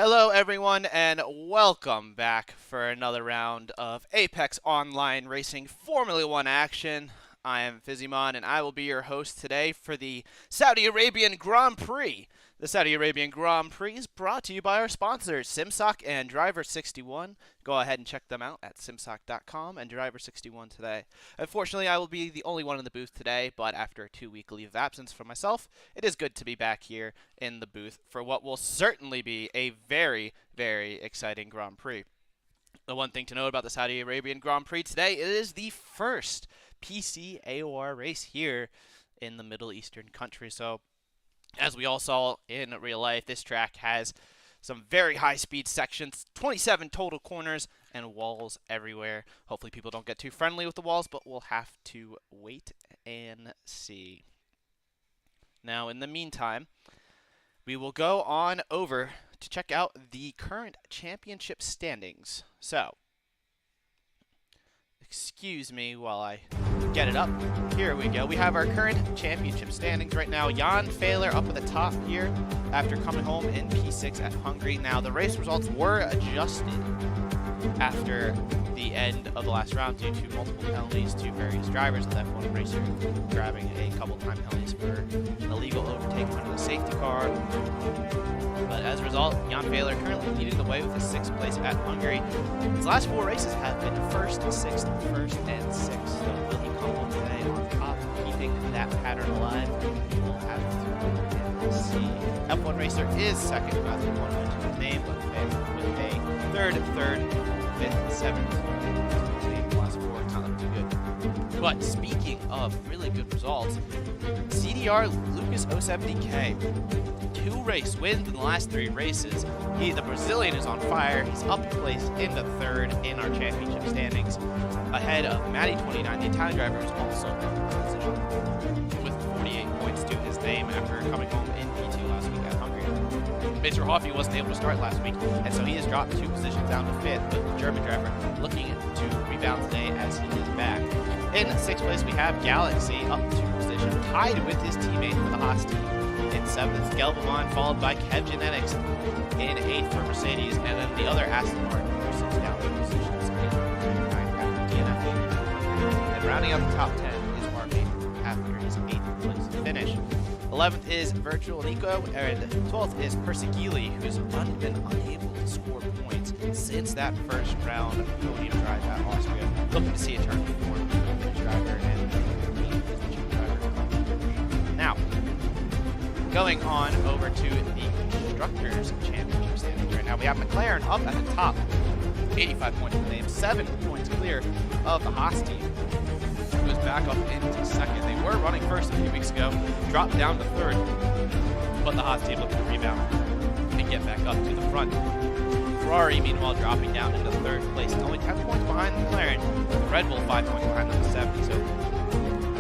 Hello, everyone, and welcome back for another round of Apex Online Racing Formula One action. I am Fizzymon, and I will be your host today for the Saudi Arabian Grand Prix. The Saudi Arabian Grand Prix is brought to you by our sponsors, SimSok and Driver61. Go ahead and check them out at simsok.com and Driver61 today. Unfortunately, I will be the only one in the booth today, but after a 2-week leave of absence from myself, it is good to be back here in the booth for what will certainly be a very, very exciting Grand Prix. The one thing to note about the Saudi Arabian Grand Prix today, it is the first PC AOR race here in the Middle Eastern country. So, as we all saw in real life, this track has some very high-speed sections, 27 total corners, and walls everywhere. Hopefully people don't get too friendly with the walls, but we'll have to wait and see. Now, in the meantime, we will go on over to check out the current championship standings. So, excuse me while I get it up. Here we go. We have our current championship standings right now. Jan Fehler up at the top here after coming home in P6 at Hungary. Now, the race results were adjusted after the end of the last round due to multiple penalties to various drivers. The F1 racer grabbing a couple time penalties for an illegal overtake under the safety car. But as a result, Jan Fehler currently leading the way with a 6th place at Hungary. His last 4 races have been 1st, 6th, 1st, and 6th. So will he come home today on top, keeping that pattern alive? We will have to see. F1 racer is 2nd, rather than one mention his name, but with a 3rd, 5th, 7th. The last 4 not looking too good. But speaking of really good results, CDR Lucas 070K. 2 race wins in the last 3 races. The Brazilian is on fire. He's up a place into 3rd in our championship standings, ahead of Matty 29, the Italian driver, who's also in position with 48 points to his name after coming home in P2 last week at Hungary. Mr. Hoffey wasn't able to start last week, and so he has dropped 2 positions down to 5th, with the German driver looking to rebound today as he is back. In 6th place, we have Galaxy up 2 positions, tied with his teammate for the Haas team. In 7th, Gelbamon, followed by Kev Genetics in 8th for Mercedes, and then the other Aston Martin who sits down 2 positions in 9th after DNF. And rounding out the top 10 is Marvin after his 8th place finish. 11th is Virtual Nico, and 12th is Persigili, who's been unable to score points since that first round podium drive at Austria. Looking to see a turn for the driver and the driver. Now, going on over to the Constructors Championship standings right now, we have McLaren up at the top, 85 points to the name, 7 points clear of the Haas team, who is back up into 2nd. They were running 1st a few weeks ago, dropped down to 3rd, but the Haas team looking to rebound and get back up to the front. Ferrari, meanwhile, dropping down into 3rd place, only 10 points behind McLaren, with Red Bull 5 points behind them, 7th. So,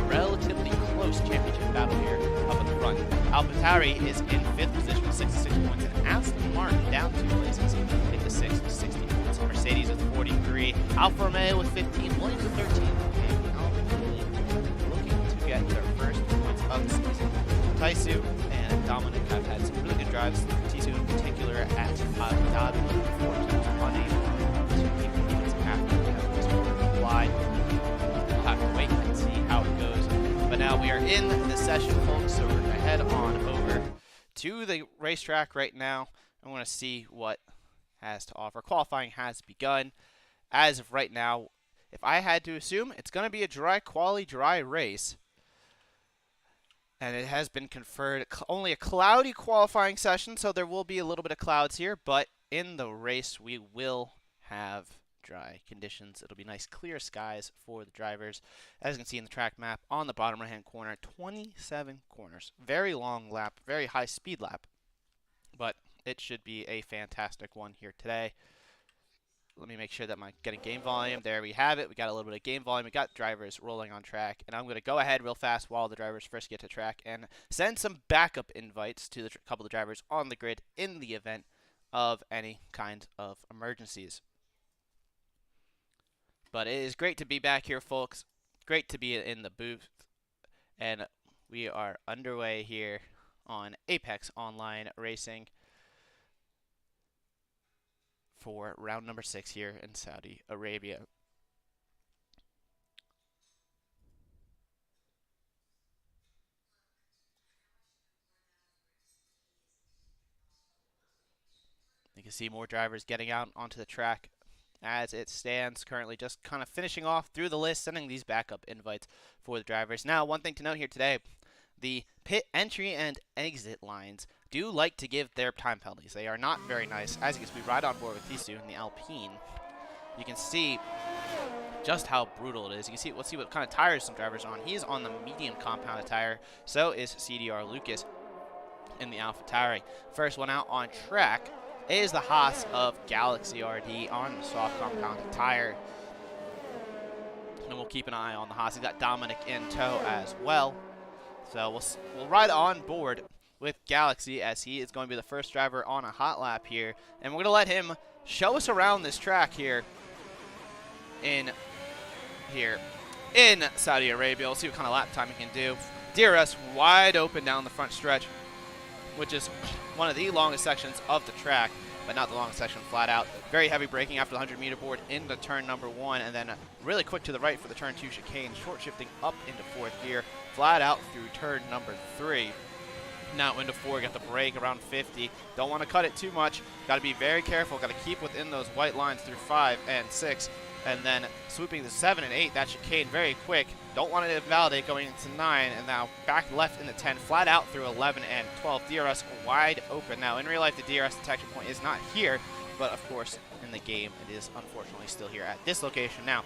a relatively close championship battle here up at the front. AlphaTauri is in 5th position with 66 points, and Aston Martin down 2 places into 6th with 60 points. Mercedes with 43, Alfa Romeo with 15, Williams with 13, and Alfa looking to get their first points of the season. Taisu and Dominic have had some really good drives, Taisu in particular at Abu Dhabi, looking forward to unable to keep the points after the fly. We'll have to wait and see how it goes. But now we are in the session, folks, so we're going to head on over to the racetrack right now. I want to see what has to offer. Qualifying has begun. As of right now, if I had to assume, it's going to be a dry race. And it has been conferred only a cloudy qualifying session, so there will be a little bit of clouds here, but in the race we will have dry conditions. It'll be nice clear skies for the drivers. As you can see in the track map on the bottom right hand corner, 27 corners. Very long lap, very high speed lap, but it should be a fantastic one here today. Let me make sure that I'm getting game volume. There we have it. We got a little bit of game volume. We got drivers rolling on track, and I'm going to go ahead real fast while the drivers first get to track and send some backup invites to the couple of drivers on the grid in the event of any kind of emergencies. But it is great to be back here, folks. Great to be in the booth. And we are underway here on Apex Online Racing. for round number 6 here in Saudi Arabia. You can see more drivers getting out onto the track as it stands currently, just kind of finishing off through the list, sending these backup invites for the drivers. Now, one thing to note here today, the pit entry and exit lines do like to give their time penalties. They are not very nice. As you can see, we ride on board with Tisu in the Alpine. You can see just how brutal it is. You can see, let's see what kind of tires some drivers are on. He is on the medium compounded tire. So is CDR Lucas in the AlphaTauri. First one out on track is the Haas of Galaxy RD on the soft compounded tire. And we'll keep an eye on the Haas. He's got Dominic in tow as well. So we'll ride on board with Galaxy as he is going to be the first driver on a hot lap here. And we're going to let him show us around this track here in Saudi Arabia. We'll see what kind of lap time he can do. DRS wide open down the front stretch, which is one of the longest sections of the track, but not the longest section flat out. Very heavy braking after the 100-meter board into turn number 1, and then really quick to the right for the turn 2 chicane, short shifting up into 4th gear, flat out through turn number 3. Now into 4, got the brake around 50. Don't want to cut it too much. Got to be very careful. Got to keep within those white lines through 5 and 6. And then swooping to 7 and 8, that chicane very quick. Don't want to invalidate going into 9, and now back left into 10, flat out through 11 and 12. DRS wide open. Now, in real life, the DRS detection point is not here, but of course, in the game, it is unfortunately still here at this location. Now,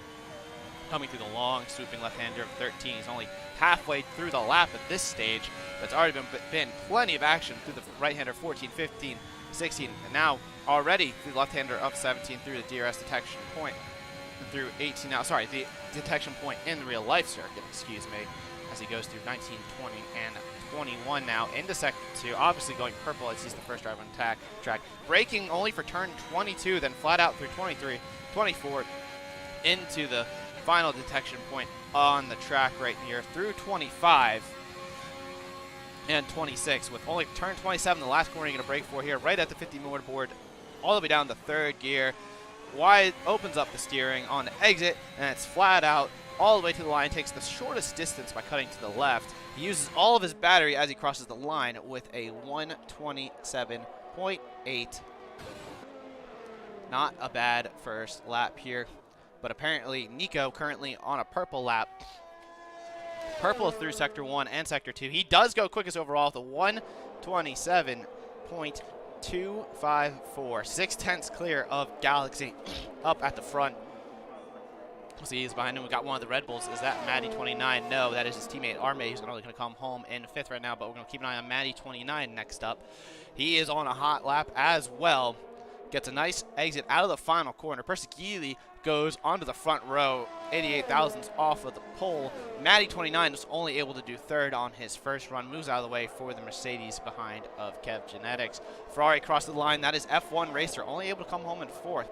coming through the long, swooping left-hander of 13. He's only halfway through the lap at this stage, but it's already been plenty of action through the right-hander 14, 15, 16, and now already through the left-hander of 17 through the DRS detection point. Through 18 now, sorry, the detection point in the real life circuit, excuse me, as he goes through 19, 20, and 21 now into sector 2, obviously going purple as he's the first driver on the track. Braking only for turn 22, then flat out through 23, 24, into the final detection point on the track right here through 25 and 26, with only turn 27, the last corner you're going to brake for here, right at the 50-meter board, all the way down to 3rd gear. Wide opens up the steering on the exit, and it's flat out all the way to the line. Takes the shortest distance by cutting to the left. He uses all of his battery as he crosses the line with a 1:27.8. Not a bad first lap here, but apparently Nico currently on a purple lap. Purple through sector 1 and sector 2. He does go quickest overall with a 1:27.254, 6/10 clear of Galaxy up at the front. We'll see he's behind him. We got one of the Red Bulls. Is that Maddie29? No, that is his teammate Arme, who's only going to come home in 5th right now, but we're going to keep an eye on Maddie29 next up. He is on a hot lap as well. Gets a nice exit out of the final corner. Persigili goes onto the front row, 88 thousandths off of the pole. Maddie29 was only able to do 3rd on his first run. Moves out of the way for the Mercedes behind of Kev Genetics. Ferrari crossed the line. That is F1 Racer, only able to come home in 4th.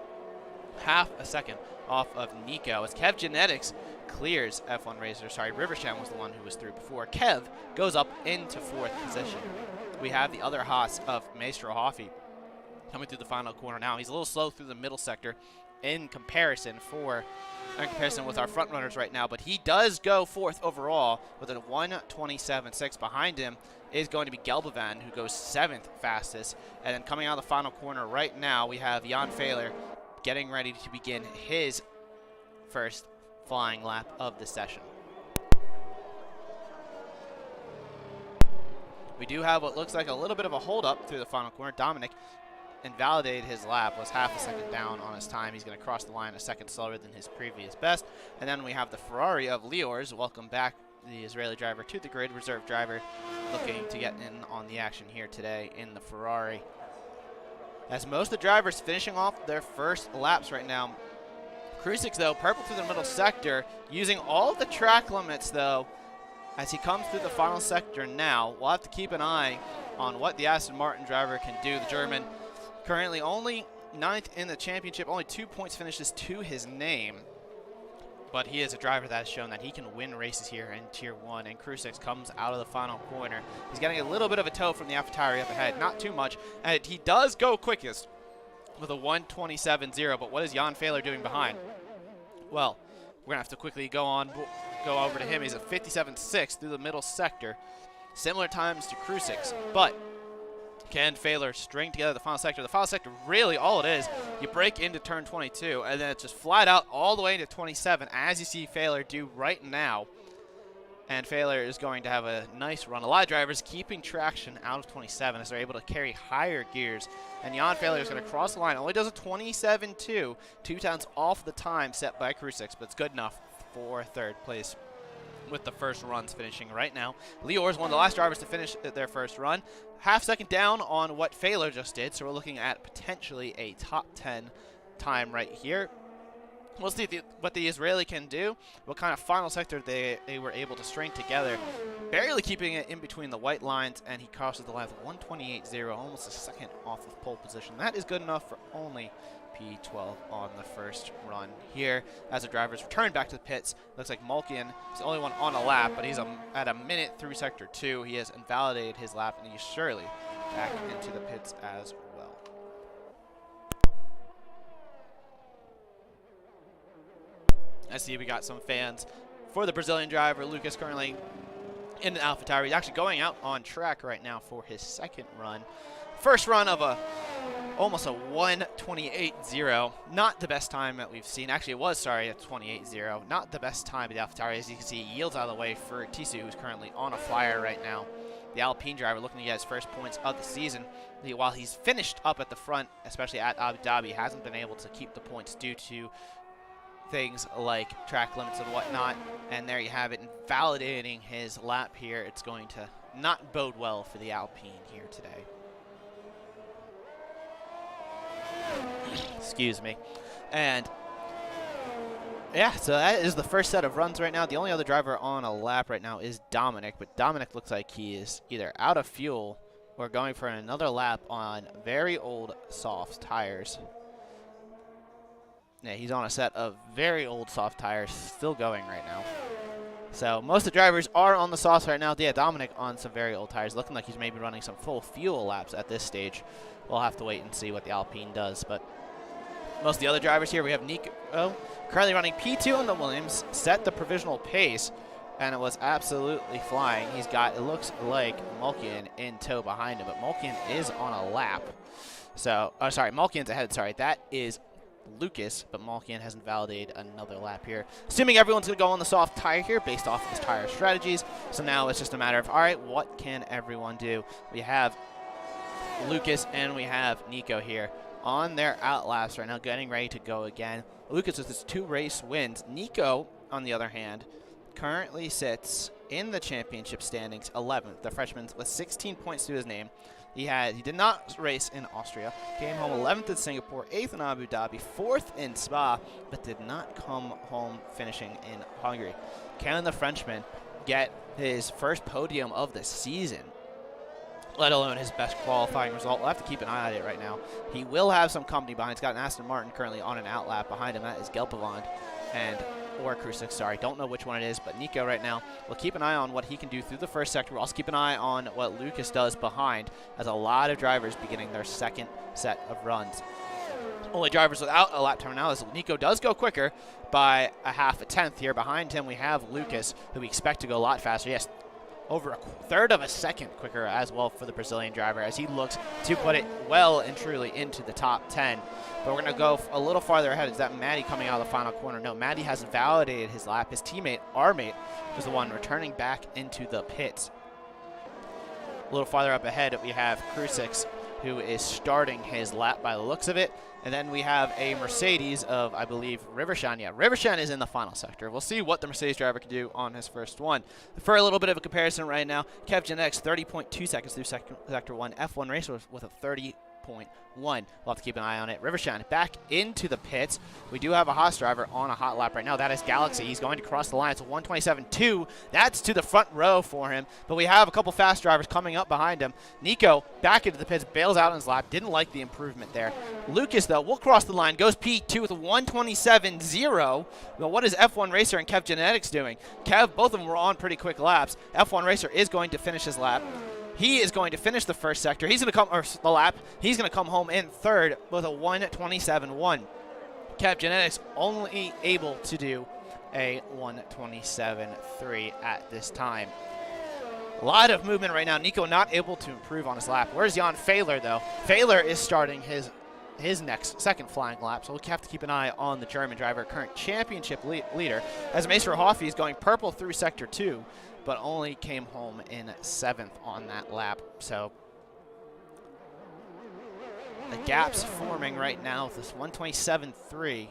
Half a second off of Nico as Kev Genetics clears F1 Racer. Sorry, Rivershan was the one who was through before. Kev goes up into 4th position. We have the other Haas of Maestro Hoffy coming through the final corner now. He's a little slow through the middle sector in comparison with our front runners right now, but he does go 4th overall with a 1:27.6. Behind him is going to be Gelbovan, who goes 7th fastest. And then coming out of the final corner right now, we have Jan Fehler getting ready to begin his first flying lap of the session. We do have what looks like a little bit of a hold-up through the final corner. Dominic invalidated his lap, was half a second down on his time. He's going to cross the line a second slower than his previous best. And then we have the Ferrari of Liors. Welcome back the Israeli driver to the grid, reserve driver, looking to get in on the action here today in the Ferrari. As most of the drivers finishing off their first laps right now. Krusik, though, purple through the middle sector, using all the track limits, though, as he comes through the final sector now. We'll have to keep an eye on what the Aston Martin driver can do. The German currently only 9th in the championship, only 2 points finishes to his name. But he is a driver that has shown that he can win races here in Tier 1, and Krusik comes out of the final corner. He's getting a little bit of a tow from the AlphaTauri up ahead, not too much, and he does go quickest with a 1:27.0. But what is Jan Fehler doing behind? Well, we're going to have to quickly go over to him. He's at 57.6 through the middle sector. Similar times to Crucix, but can Fehler string together the final sector? The final sector, really all it is, you break into turn 22, and then it's just flat out all the way into 27, as you see Fehler do right now. And Fehler is going to have a nice run. A lot of drivers keeping traction out of 27 as they're able to carry higher gears. And Jan Fehler is going to cross the line. Only does a 27.2, 2 tenths off the time set by Crucix, but it's good enough for third place with the first runs finishing right now. AOR is one of the last drivers to finish their first run. Half second down on what Fehler just did, so we're looking at potentially a top 10 time right here. We'll see what the Israeli can do, what kind of final sector they were able to string together, barely keeping it in between the white lines, and he crosses the line with 1:28.0, almost a second off of pole position. That is good enough for only P12 on the first run here. As the drivers return back to the pits, looks like Malkian is the only one on a lap, but he's at a minute through sector 2. He has invalidated his lap, and he's surely back into the pits as well. I see we got some fans for the Brazilian driver. Lucas currently in the AlphaTauri. He's actually going out on track right now for his second run. First run of almost a 1:28.0. Not the best time that we've seen. Actually, it was, sorry, a 28.0. Not the best time at the AlphaTauri. As you can see, he yields out of the way for Tisu, who's currently on a flyer right now. The Alpine driver looking to get his first points of the season. While he's finished up at the front, especially at Abu Dhabi, hasn't been able to keep the points due to things like track limits and whatnot. And there you have it, invalidating his lap here. It's going to not bode well for the Alpine here today. Excuse me. And yeah, so that is the first set of runs right now. The only other driver on a lap right now is Dominic, but Dominic looks like he is either out of fuel or going for another lap on very old soft tires. Yeah, he's on a set of very old soft tires, still going right now. So most of the drivers are on the softs right now. Yeah, Dominic on some very old tires, looking like he's maybe running some full fuel laps at this stage. We'll have to wait and see what the Alpine does. But most of the other drivers here, we have Nico currently running P2 in the Williams, set the provisional pace, and it was absolutely flying. He's got, it looks like Malkian in tow behind him, but Malkian is on a lap. So, oh, sorry, Malkian's ahead, sorry. That is Lucas, but Malkian hasn't validated another lap here. Assuming everyone's going to go on the soft tire here based off of his tire strategies. So now it's just a matter of, all right, what can everyone do? We have Lucas and we have Nico here on their out laps right now, getting ready to go again. Lucas with his 2 race wins. Nico, on the other hand, currently sits in the championship standings 11th. The freshman with 16 points to his name. He did not race in Austria, came home 11th in Singapore, 8th in Abu Dhabi, 4th in Spa, but did not come home finishing in Hungary. Can the Frenchman get his first podium of the season, let alone his best qualifying result? We'll have to keep an eye on it right now. He will have some company behind. He's got an Aston Martin currently on an out lap behind him. That is Gelpavond or Crucix, sorry. Don't know which one it is, but Nico right now, we'll keep an eye on what he can do through the first sector. We'll also keep an eye on what Lucas does behind, as a lot of drivers beginning their second set of runs. Only drivers without a lap time now, as Nico does go quicker by a half a tenth here. Behind him, we have Lucas, who we expect to go a lot faster. Yes, over a third of a second quicker as well for the Brazilian driver, as he looks to put it well and truly into the top 10. But we're going to go a little farther ahead. Is that Maddie coming out of the final corner? No, Maddie has validated his lap. His teammate, our mate, is the one returning back into the pits. A little farther up ahead, we have Crucix, who is starting his lap by the looks of it. And then we have a Mercedes of, I believe, Rivershan. Yeah, Rivershan is in the final sector. We'll see what the Mercedes driver can do on his first one. For a little bit of a comparison right now, Kev Genetics 30.2 seconds through sector 1. F1 Racer with a 30.1. We'll have to keep an eye on it. Rivershan back into the pits. We do have a Haas driver on a hot lap right now. That is Galaxy. He's going to cross the line. It's a 1:27.2. That's to the front row for him. But we have a couple fast drivers coming up behind him. Nico back into the pits, bails out on his lap. Didn't like the improvement there. Lucas, though, will cross the line. Goes P2 with a 1:27.0. But what is F1 Racer and Kev Genetics doing? Kev, both of them were on pretty quick laps. F1 Racer is going to finish his lap. He is going to finish the first sector. He's going to come, or the lap. He's going to come home in third with a 1:27.1. Cap Genetics only able to do a 1:27.3 at this time. A lot of movement right now. Nico not able to improve on his lap. Where's Jan Fehler, though? Fehler is starting his second flying lap, so we'll have to keep an eye on the German driver, current championship leader, as Maester Hoffey is going purple through Sector 2, but only came home in 7th on that lap. So the gap's forming right now with this 1:27.3.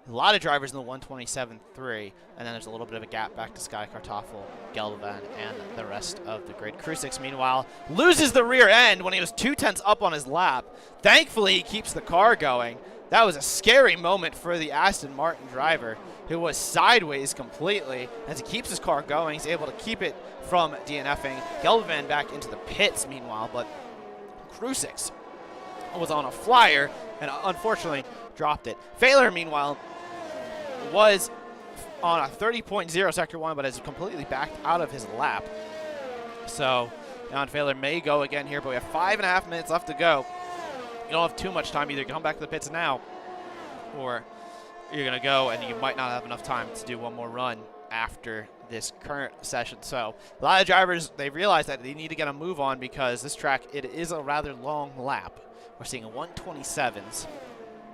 A lot of drivers in the 1:27.3, and then there's a little bit of a gap back to Sky Kartoffel, Geldervan, and the rest of the grid. Krusix, meanwhile, loses the rear end when he was 2/10 up on his lap. Thankfully, he keeps the car going. That was a scary moment for the Aston Martin driver, who was sideways completely. As he keeps his car going, he's able to keep it from DNFing. Geldervan back into the pits, meanwhile, but Krusix was on a flyer and unfortunately dropped it. Fehler, meanwhile, was on a 30.0 Sector 1, but has completely backed out of his lap. So Jan Fehler may go again here, but we have 5.5 minutes left to go. You don't have too much time. Either come back to the pits now, or you're going to go and you might not have enough time to do one more run after this current session. So a lot of drivers, they realize that they need to get a move on because this track, it is a rather long lap. We're seeing 1:27s.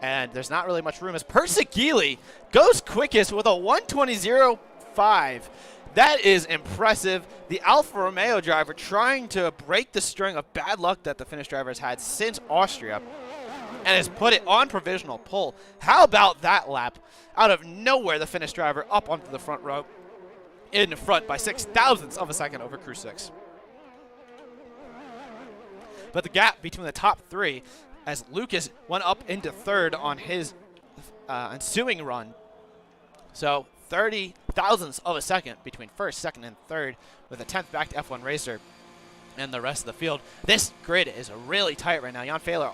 And there's not really much room as Persigili goes quickest with a 1:20.05. That is impressive. The Alfa Romeo driver trying to break the string of bad luck that the Finnish driver has had since Austria and has put it on provisional pole. How about that lap? Out of nowhere, the Finnish driver up onto the front row in front by 0.006 of a second over Krusix. But the gap between the top three, as Lucas went up into third on his ensuing run. So 30 thousandths of a second between first, second, and third, with a 10th back to F1 Racer and the rest of the field. This grid is really tight right now. Jan Fehler,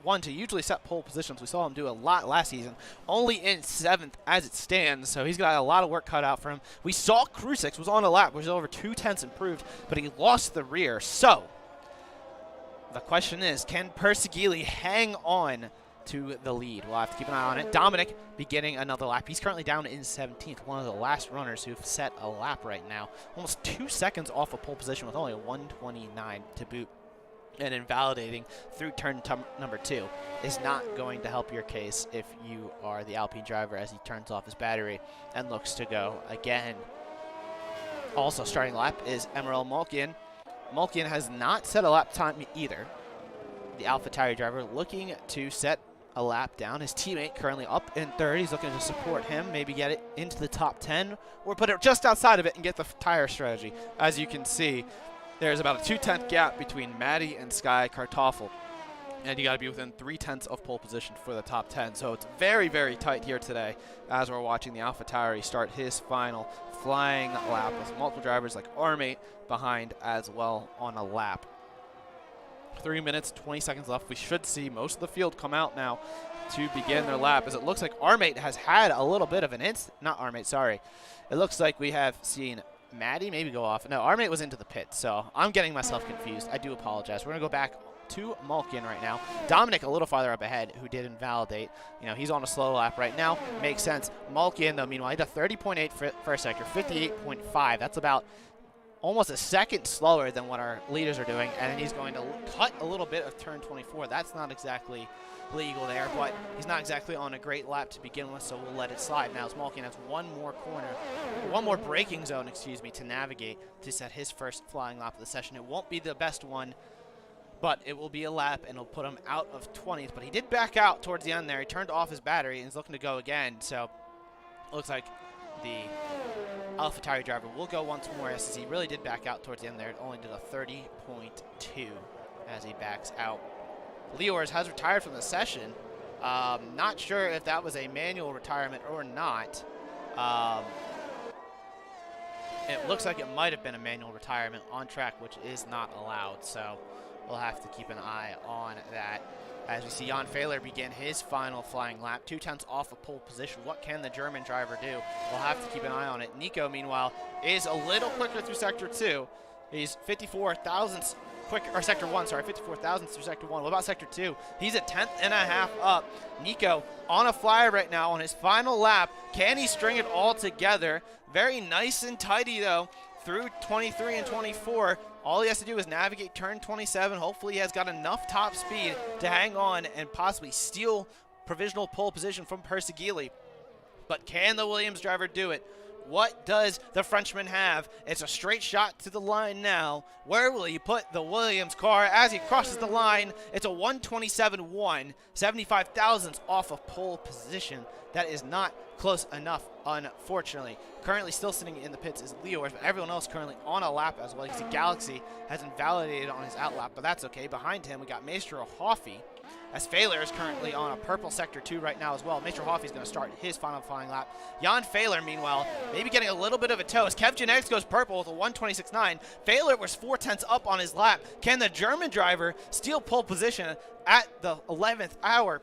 one to usually set pole positions. We saw him do a lot last season, only in 7th as it stands, so he's got a lot of work cut out for him. We saw Krusix was on a lap, which was over 2/10 improved, but he lost the rear. So the question is, can Persigili hang on to the lead? We'll have to keep an eye on it. Dominic beginning another lap. He's currently down in 17th, one of the last runners who've set a lap right now. Almost 2 seconds off of pole position with only a 1:29 to boot. And invalidating through turn number 2 is not going to help your case if you are the Alpine driver, as he turns off his battery and looks to go again. Also starting lap is Emil Malkian. Malkian has not set a lap time either. The AlphaTauri driver looking to set a lap down. His teammate currently up in third. He's looking to support him, maybe get it into the top 10 or put it just outside of it and get the tire strategy. As you can see, there's about a 2/10 gap between Maddie and Sky Kartoffel. And you got to be within 3/10 of pole position for the top 10. So it's very, very tight here today as we're watching the AlphaTauri start his final flying lap with multiple drivers like Armate behind as well on a lap. 3 minutes, 20 seconds left. We should see most of the field come out now to begin their lap, as it looks like Armate has had a little bit of an not Armate, sorry. It looks like we have seen Maddie maybe go off. No, Armate was into the pit, so I'm getting myself confused. I do apologize. We're going to go back to Malkian right now. Dominic a little farther up ahead, who did invalidate. You know, he's on a slow lap right now. Makes sense. Malkian, though, meanwhile, he did a 30.8 first sector, 58.5. That's about almost a second slower than what our leaders are doing, and then he's going to cut a little bit of turn 24. That's not exactly legal there, but he's not exactly on a great lap to begin with, so we'll let it slide. Now as Malkian has one more braking zone, excuse me, to navigate to set his first flying lap of the session. It won't be the best one, but it will be a lap, and it'll put him out of 20th. But he did back out towards the end there. He turned off his battery, and he's looking to go again, so it looks like the AlphaTauri driver will go once more, as he really did back out towards the end there. It only did a 30.2 as he backs out. Leors has retired from the session. Not sure if that was a manual retirement or not. It looks like it might have been a manual retirement on track, which is not allowed, so we'll have to keep an eye on that. As we see Jan Fehler begin his final flying lap, 2/10 off of pole position. What can the German driver do? We'll have to keep an eye on it. Nico, meanwhile, is a little quicker through Sector 2, He's 54 thousandths quick, or sector 1, sorry, 54 thousandths through sector 1. What about sector 2? He's a 10th and a half up. Nico on a flyer right now on his final lap. Can he string it all together? Very nice and tidy, though, through 23 and 24. All he has to do is navigate turn 27. Hopefully he has got enough top speed to hang on and possibly steal provisional pole position from Persegili. But can the Williams driver do it? What does the Frenchman have? It's a straight shot to the line now. Where will he put the Williams car as he crosses the line? It's a 127.1, 75 thousandths off of pole position. That is not close enough, unfortunately. Currently still sitting in the pits is Leo, but everyone else currently on a lap as well. You can see Galaxy has invalidated on his outlap, but that's okay. Behind him, we got Maestro Hoffy, as Failer is currently on a purple sector 2 right now as well. Maestro Hoffy is going to start his final flying lap. Jan Failer, meanwhile, maybe getting a little bit of a toast. Kev Genetics goes purple with a 126.9. Failer was 4/10 up on his lap. Can the German driver steal pole position at the 11th hour?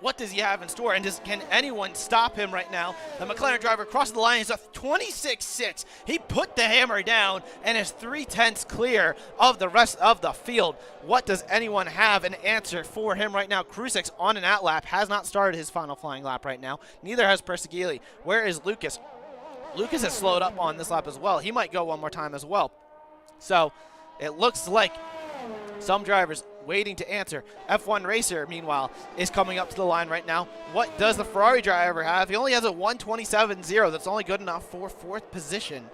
What does he have in store, and can anyone stop him right now? The McLaren driver crosses the line. He's a 26.6. He put the hammer down and is 3/10 clear of the rest of the field. What does anyone have an answer for him right now? Krusix on an outlap has not started his final flying lap right now. Neither has Persegili. Where is Lucas? Lucas has slowed up on this lap as well. He might go one more time as well. So it looks like some drivers waiting to answer. F1 Racer, meanwhile, is coming up to the line right now. What does the Ferrari driver have? He only has a 127.0. That's only good enough for 4th position.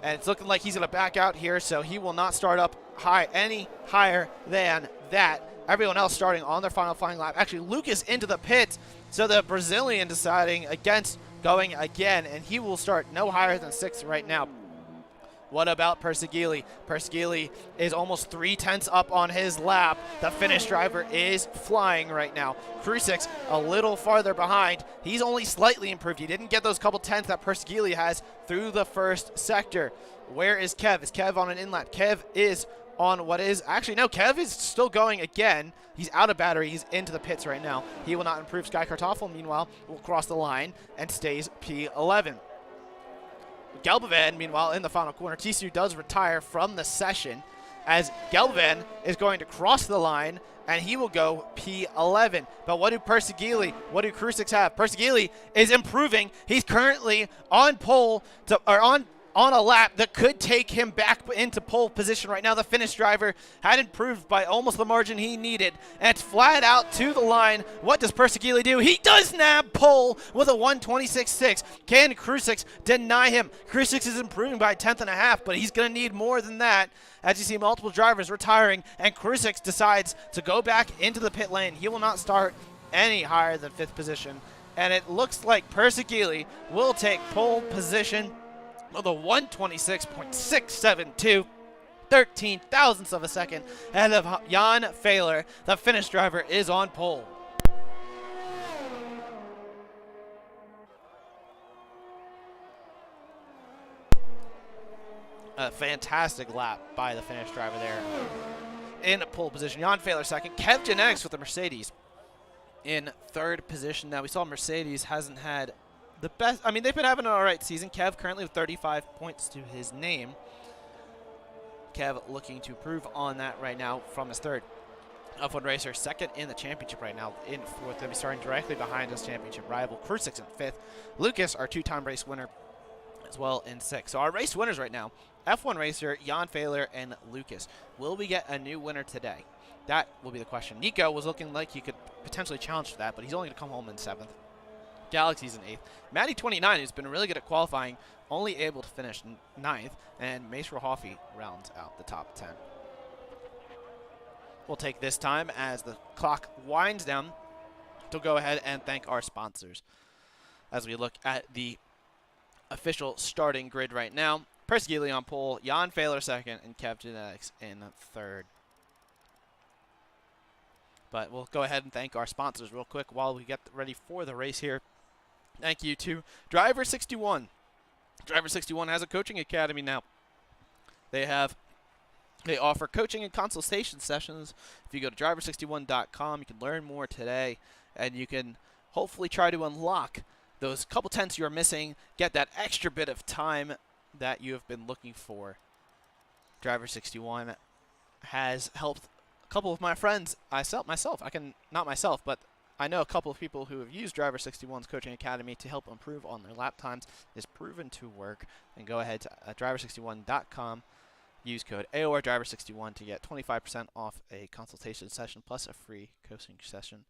And it's looking like he's going to back out here, so he will not start up any higher than that. Everyone else starting on their final flying lap. Actually, Lucas into the pits, so the Brazilian deciding against going again, and he will start no higher than 6th right now. What about Persegili? Persegili is almost 3/10 up on his lap. The Finnish driver is flying right now. Krusix a little farther behind. He's only slightly improved. He didn't get those couple tenths that Persegili has through the first sector. Where is Kev? Is Kev on an inlet? Kev is on what is actually no. Kev is still going again. He's out of battery. He's into the pits right now. He will not improve. Sky Kartoffel, meanwhile, will cross the line and stays P11. Gelbovan, meanwhile, in the final corner. Tisu does retire from the session as Gelbovan is going to cross the line, and he will go P11. But what do Persegili, what do Krusix have? Persegili is improving. He's currently on pole, on a lap that could take him back into pole position right now. The Finnish driver had improved by almost the margin he needed, and it's flat out to the line. What does Persegili do? He does nab pole with a 126.6. Can Krusix deny him? Krusix is improving by 1/10 and a half, but he's going to need more than that as you see multiple drivers retiring, and Krusix decides to go back into the pit lane. He will not start any higher than 5th position, and it looks like Persegili will take pole position with a 126.672, 13 thousandths of a second ahead of Jan Failer. The Finnish driver is on pole. A fantastic lap by the Finnish driver there in pole position. Jan Failer 2nd. Kev Genetics with the Mercedes in 3rd position. Now, we saw Mercedes hasn't had the best. I mean, they've been having an all right season. Kev currently with 35 points to his name. Kev looking to improve on that right now from his 3rd. F1 Racer 2nd in the championship right now. In 4th, they'll be starting directly behind his championship rival. Krusix in 5th. Lucas, our 2-time race winner, as well in 6th. So our race winners right now, F1 Racer, Jan Failer, and Lucas. Will we get a new winner today? That will be the question. Nico was looking like he could potentially challenge for that, but he's only going to come home in 7th. Galaxy's in 8th. Matty 29, who's been really good at qualifying, only able to finish 9th, and Maestro Hoffy rounds out the top 10. We'll take this time as the clock winds down to go ahead and thank our sponsors as we look at the official starting grid right now. Persegili on pole, Jan Failer 2nd, and Kev Genetics in 3rd. But we'll go ahead and thank our sponsors real quick while we get ready for the race here. Thank you to Driver 61. Driver 61 has a coaching academy now. They offer coaching and consultation sessions. If you go to driver61.com, you can learn more today, and you can hopefully try to unlock those couple tenths you're missing, get that extra bit of time that you have been looking for Driver 61 has helped a couple of my friends. Not myself, but I know a couple of people who have used Driver 61's coaching academy to help improve on their lap times. It's proven to work. And go ahead to driver61.com. Use code AOR Driver61 to get 25% off a consultation session plus a free coaching session.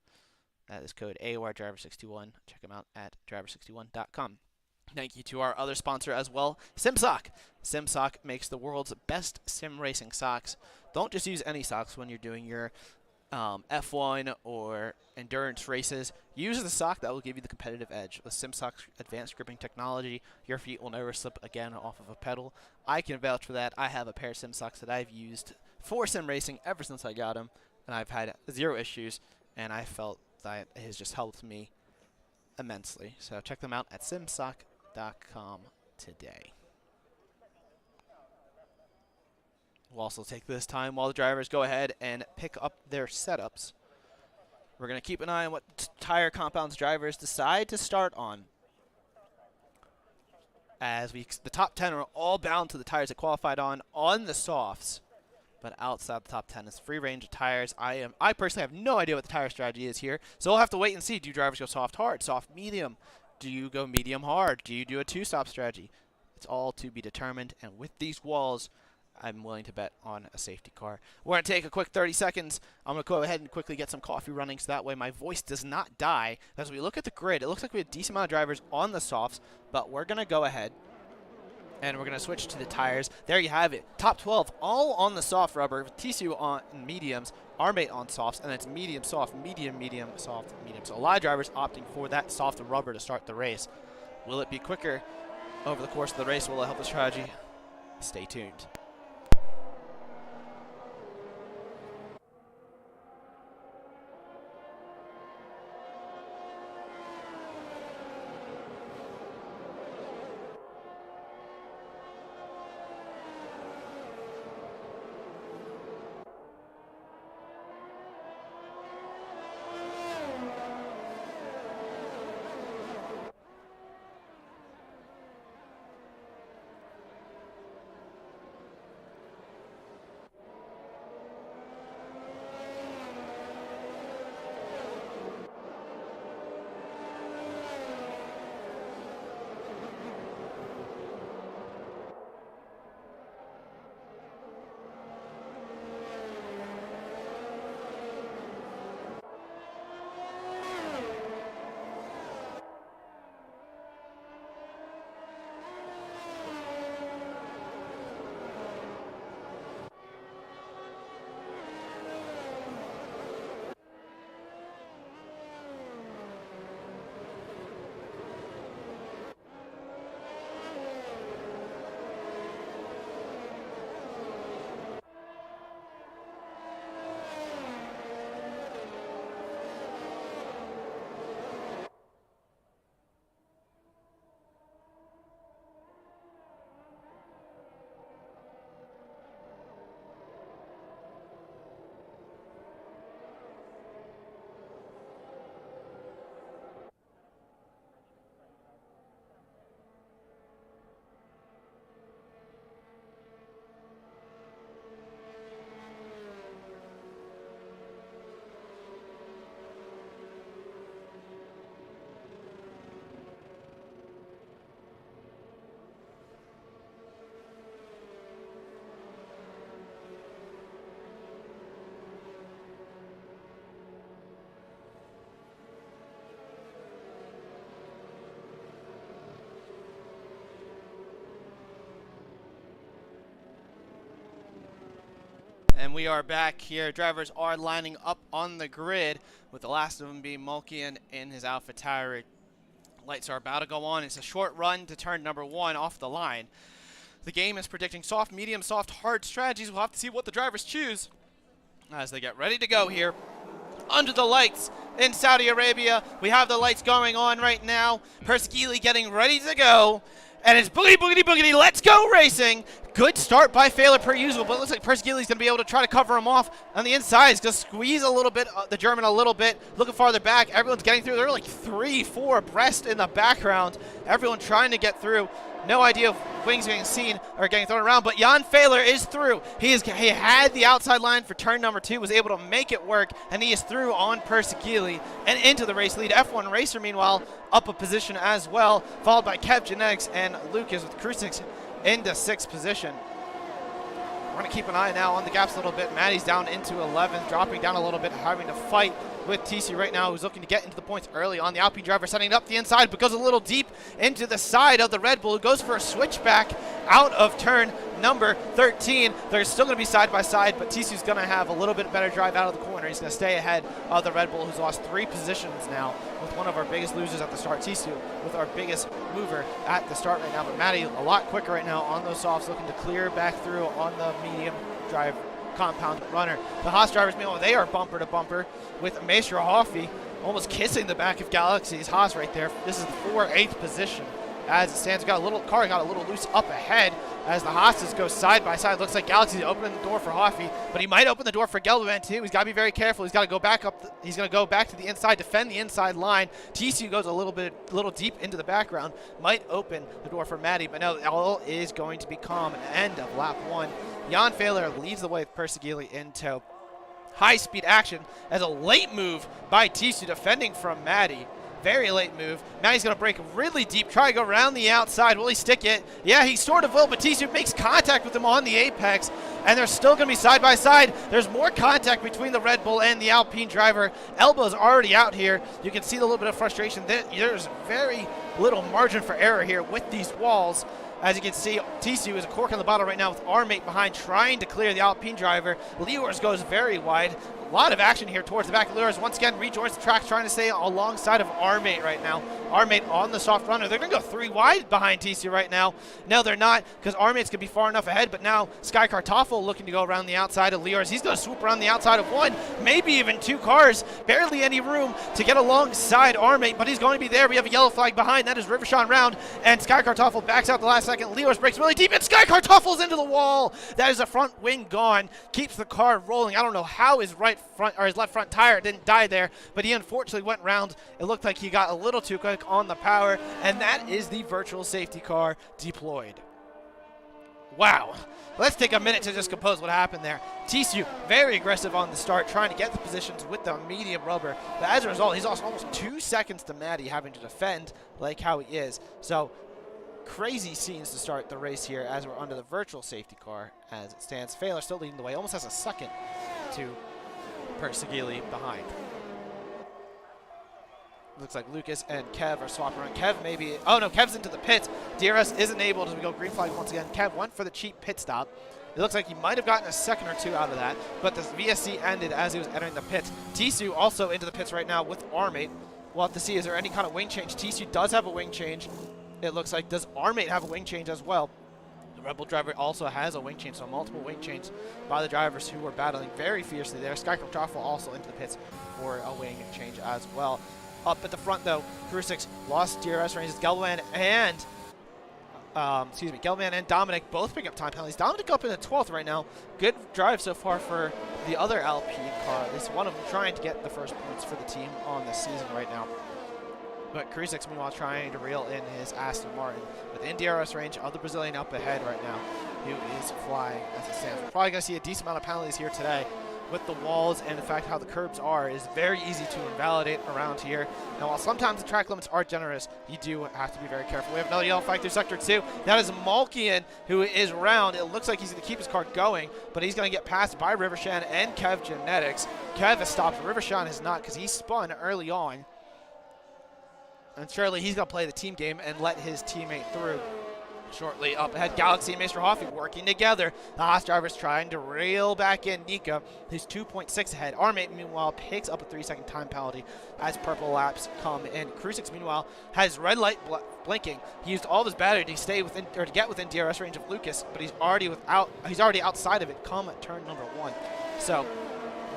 That is code AOR Driver61. Check them out at driver61.com. Thank you to our other sponsor as well, SimSok. SimSok makes the world's best sim racing socks. Don't just use any socks when you're doing your F1 or endurance races. Use the sock that will give you the competitive edge. With SimSok's advanced gripping technology, your feet will never slip again off of a pedal. I can vouch for that. I have a pair of SimSoks that I've used for sim racing ever since I got them, and I've had zero issues, and I felt that it has just helped me immensely. So check them out at SimSok.com today. We'll also take this time while the drivers go ahead and pick up their setups. We're going to keep an eye on what tire compounds drivers decide to start on, as the top 10 are all bound to the tires they qualified on the softs. But outside the top 10 is free range of tires. I personally have no idea what the tire strategy is here, so we'll have to wait and see. Do drivers go soft hard, soft medium? Do you go medium hard? Do you do a two-stop strategy? It's all to be determined, and with these walls, I'm willing to bet on a safety car. We're going to take a quick 30 seconds. I'm going to go ahead and quickly get some coffee running so that way my voice does not die. As we look at the grid, it looks like we have a decent amount of drivers on the softs, but we're going to go ahead and we're going to switch to the tires. There you have it. Top 12 all on the soft rubber. TCU on mediums, Armate on softs, and it's medium, soft, medium, medium, soft, medium. So a lot of drivers opting for that soft rubber to start the race. Will it be quicker over the course of the race? Will it help the strategy? Stay tuned. And we are back here. Drivers are lining up on the grid, with the last of them being Mulkian in his Alpha Tauri. Lights are about to go on. It's a short run to turn number 1 off the line. The game is predicting soft, medium, soft, hard strategies. We'll have to see what the drivers choose as they get ready to go here. Under the lights in Saudi Arabia, we have the lights going on right now. Perskili getting ready to go. And it's boogity, boogity, boogity. Let's go racing. Good start by Failer per usual, but it looks like Perskili's going to be able to try to cover him off on the inside. He's going to squeeze a little bit, the German a little bit, looking farther back. Everyone's getting through. They're like 3, 4 abreast in the background. Everyone trying to get through. No idea if wings getting seen or getting thrown around, but Jan Fehler is through. He had the outside line for turn number 2, was able to make it work, and he is through on Persegili and into the race lead. F1 Racer, meanwhile, up a position as well, followed by Kev Genetics and Lucas with Crucix into 6th position. We're going to keep an eye now on the gaps a little bit. Maddie's down into 11th, dropping down a little bit, having to fight with TC right now, who's looking to get into the points early on. The Alpine driver setting it up the inside, but goes a little deep into the side of the Red Bull, who goes for a switchback out of turn number 13. They're still going to be side by side, but TC's going to have a little bit better drive out of the corner. He's going to stay ahead of the Red Bull, who's lost 3 positions now, with one of our biggest losers at the start. TC with our biggest mover at the start right now, but Maddie a lot quicker right now on those softs, looking to clear back through on the medium drive compound runner. The Haas drivers, meanwhile, they are bumper to bumper with Maestro Hoffy almost kissing the back of Galaxy's Haas right there. This is the 8th position. As it stands, got a little loose up ahead as the Haas's go side by side. Looks like Galaxy's opening the door for Hoffy, but he might open the door for Gelderman too. He's got to be very careful. He's got to go back up. He's going to go back to the inside, defend the inside line. TCU goes a little deep into the background. Might open the door for Maddie, but no, all is going to be calm. End of lap 1. Jan Fehler leads the way with Persegili in tow. High-speed action as a late move by TCU defending from Maddie. Very late move. Maddie's going to break really deep, try to go around the outside. Will he stick it? Yeah, he sort of will, but TCU makes contact with him on the apex, and they're still going to be side by side. There's more contact between the Red Bull and the Alpine driver. Elbow's already out here. You can see a little bit of frustration. There's very little margin for error here with these walls. As you can see, TCU is a cork in the bottle right now with our mate behind, trying to clear the Alpine driver. Liors goes very wide. A lot of action here towards the back. Liors once again rejoins the track, trying to stay alongside of our mate right now. Our mate on the soft runner. They're going to go 3 wide behind TCU right now. No, they're not, because our mate's going to be far enough ahead, but now Sky Kartoffel looking to go around the outside of Liors. He's going to swoop around the outside of 1, maybe even 2 cars. Barely any room to get alongside our mate, but he's going to be there. We have a yellow flag behind. That is Rivershawn Round, and Sky Kartoffel backs out the last second. Liors breaks really deep, and Sky Kartoffel's into the wall. That is a front wing gone. Keeps the car rolling. I don't know how his his left front tire didn't die there, but he unfortunately went round. It looked like he got a little too quick on the power, and that is the virtual safety car deployed. Wow. Let's take a minute to just compose what happened there. TCU very aggressive on the start, trying to get the positions with the medium rubber, but as a result, he's lost almost 2 seconds to Maddie, having to defend like how he is. So crazy scenes to start the race here as we're under the virtual safety car as it stands. Fehler still leading the way, almost has a second to Persegili behind. Looks like Lucas and Kev are swapping around. Kev maybe, oh no, Kev's into the pits. DRS isn't able to go green flag once again. Kev went for the cheap pit stop. It looks like he might have gotten a second or 2 out of that, but the VSC ended as he was entering the pits. TCU also into the pits right now with our mate. We'll have to see, is there any kind of wing change? TCU does have a wing change. It looks like, does our mate have a wing change as well? The Red Bull driver also has a wing change, so multiple wing changes by the drivers who were battling very fiercely there. Sky Kartoffel also into the pits for a wing change as well. Up at the front though, Crucix lost DRS ranges. Gelman and Dominic both pick up time penalties. Dominic up in the 12th right now. Good drive so far for the other Alpine car. At least one of them trying to get the first points for the team on this season right now. But Crucix, meanwhile, trying to reel in his Aston Martin within DRS range of the Brazilian up ahead right now, who is flying as it stands. We're probably going to see a decent amount of penalties here today with the walls and the fact how the curbs are. Is very easy to invalidate around here. Now, while sometimes the track limits are generous, you do have to be very careful. We have another yellow flag through Sector 2. That is Malkian, who is round. It looks like he's going to keep his car going, but he's going to get passed by Rivershan and Kev Genetics. Kev has stopped. Rivershan has not, because he spun early on. And surely he's going to play the team game and let his teammate through. Shortly up ahead, Galaxy and Mr. Hoffy working together. The Haas driver's trying to reel back in Nika, who's 2.6 ahead. Our mate, meanwhile, picks up a 3-second time penalty as purple laps come in. Crucix, meanwhile, has red light blinking. He used all of his battery to stay within, or to get within DRS range of Lucas, but he's already outside of it come at turn number 1. So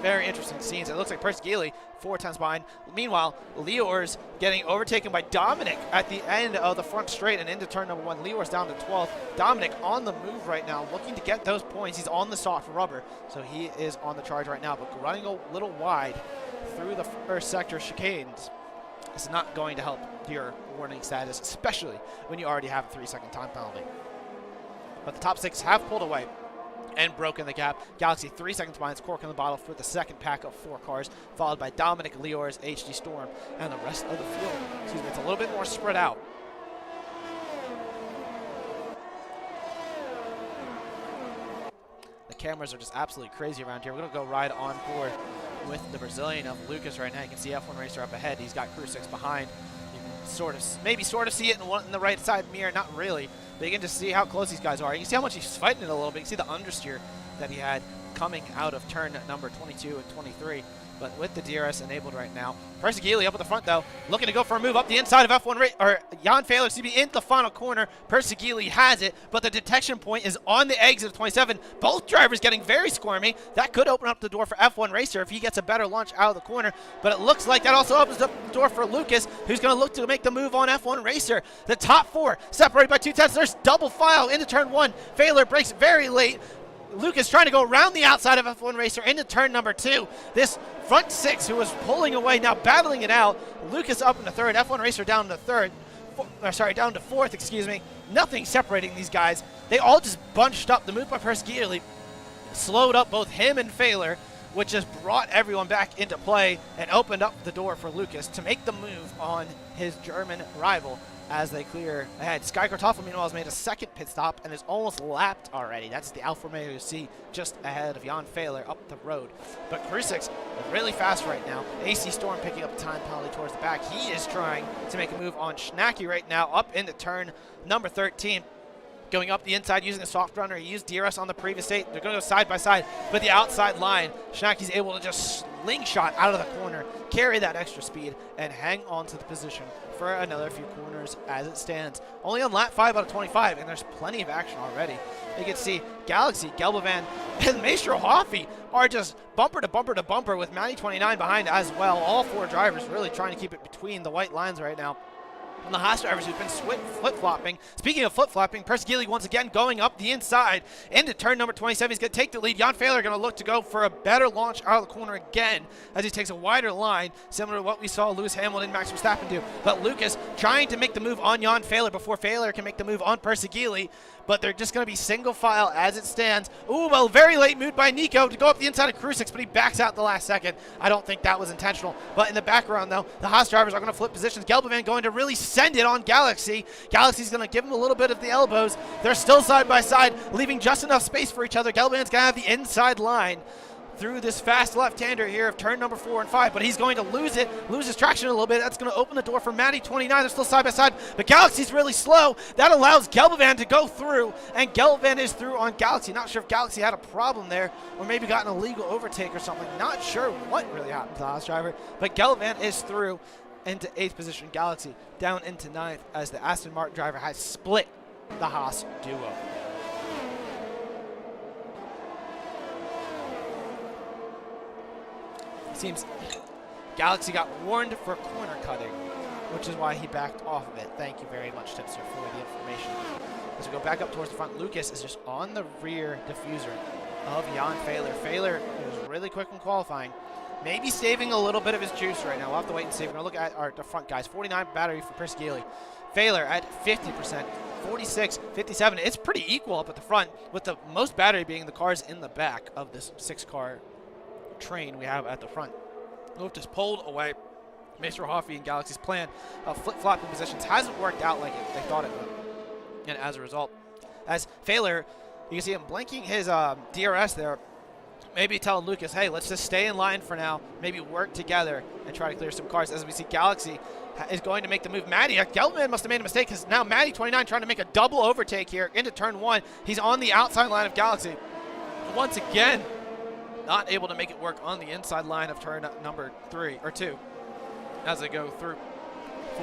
very interesting scenes. It looks like Persegili 4 times behind. Meanwhile, Liors getting overtaken by Dominic at the end of the front straight and into turn number 1. Liors down to 12th. Dominic on the move right now, looking to get those points. He's on the soft rubber, so he is on the charge right now, but running a little wide through the first sector chicanes. It's not going to help your warning status, especially when you already have a 3-second time penalty. But the top 6 have pulled away and broken the gap. Galaxy 3 seconds behind, cork in the bottle for the second pack of 4 cars, followed by Dominic Lior's HD Storm and the rest of the field. Excuse me, it's a little bit more spread out. The cameras are just absolutely crazy around here. We're going to go ride on board with the Brazilian of Lucas right now. You can see F1 Racer up ahead. He's got Crew 6 behind. You can maybe sort of see it in the right side mirror. Not really. But you can just see how close these guys are. You can see how much he's fighting it a little bit. You can see the understeer that he had coming out of turn number 22 and 23. But with the DRS enabled right now, Persegili up at the front though, looking to go for a move up the inside of Jan Fehler, into the final corner. Persegili has it, but the detection point is on the exit of 27. Both drivers getting very squirmy. That could open up the door for F1 Racer if he gets a better launch out of the corner. But it looks like that also opens up the door for Lucas, who's going to look to make the move on F1 Racer. The top 4 separated by 2 tenths. There's double file into turn 1. Fehler breaks very late. Lucas trying to go around the outside of F1 Racer into turn number 2. This front 6 who was pulling away now battling it out. Lucas up in the 3rd. F1 Racer down to 3rd. Down to 4th, excuse me. Nothing separating these guys. They all just bunched up. The move by Persegili slowed up both him and Fehler, which just brought everyone back into play and opened up the door for Lucas to make the move on his German rival as they clear ahead. Sky Kartoffel, meanwhile, has made a second pit stop and is almost lapped already. That's the Alfa Romeo you see just ahead of Jan Fehler up the road. But Crew 6 really fast right now. AC Storm picking up time penalty towards the back. He is trying to make a move on Schnacky right now up into turn number 13. Going up the inside using a soft runner. He used DRS on the previous state. They're going to go side by side. But the outside line, Schnacky's able to just slingshot out of the corner, carry that extra speed, and hang on to the position for another few corners as it stands. Only on lap 5 out of 25, and there's plenty of action already. You can see Galaxy, Gelbovan, and Maestro Hoffy are just bumper to bumper to bumper with Matty 29 behind as well. All 4 drivers really trying to keep it between the white lines right now. And the Haas drivers who've been flip-flopping. Speaking of flip-flopping, Persegili once again going up the inside into turn number 27. He's going to take the lead. Jan Fehler going to look to go for a better launch out of the corner again as he takes a wider line, similar to what we saw Lewis Hamilton and Max Verstappen do. But Lucas trying to make the move on Jan Fehler before Fehler can make the move on Persegili. But they're just going to be single file as it stands. Ooh, well, very late move by Nico to go up the inside of Crew 6, but he backs out the last second. I don't think that was intentional. But in the background, though, the Haas drivers are going to flip positions. Gelbovan going to really send it on Galaxy. Galaxy's going to give him a little bit of the elbows. They're still side by side, leaving just enough space for each other. Gelbovan's going to have the inside line through this fast left-hander here of turn number 4 and 5, but he's going to lose his traction a little bit. That's going to open the door for Matty 29. They're still side by side, but Galaxy's really slow. That allows Gelbovan to go through, and Gelbovan is through on Galaxy. Not sure if Galaxy had a problem there, or maybe got an illegal overtake or something. Not sure what really happened to the Haas driver, but Gelbovan is through into 8th position. Galaxy down into 9th as the Aston Martin driver has split the Haas duo. Seems Galaxy got warned for corner cutting, which is why he backed off of it. Thank you very much, Tipster, for the information. As we go back up towards the front, Lucas is just on the rear diffuser of Jan Fehler. Fehler is really quick in qualifying. Maybe saving a little bit of his juice right now. We'll have to wait and see. We're going to look at the front guys. 49 battery for Persegili. Fehler at 50%. 46, 57. It's pretty equal up at the front, with the most battery being the cars in the back of this 6-car train we have at the front. Move just pulled away. Maestro Hoffy and Galaxy's plan of flip-flopping positions hasn't worked out like they thought it would. And as a result, as Fehler, you can see him blinking his DRS there, maybe telling Lucas, hey, let's just stay in line for now, maybe work together and try to clear some cars. As we see Galaxy is going to make the move. Matty, Gelman must have made a mistake because now Matty 29 trying to make a double overtake here into turn 1. He's on the outside line of Galaxy. Once again, not able to make it work on the inside line of turn number 2 as they go through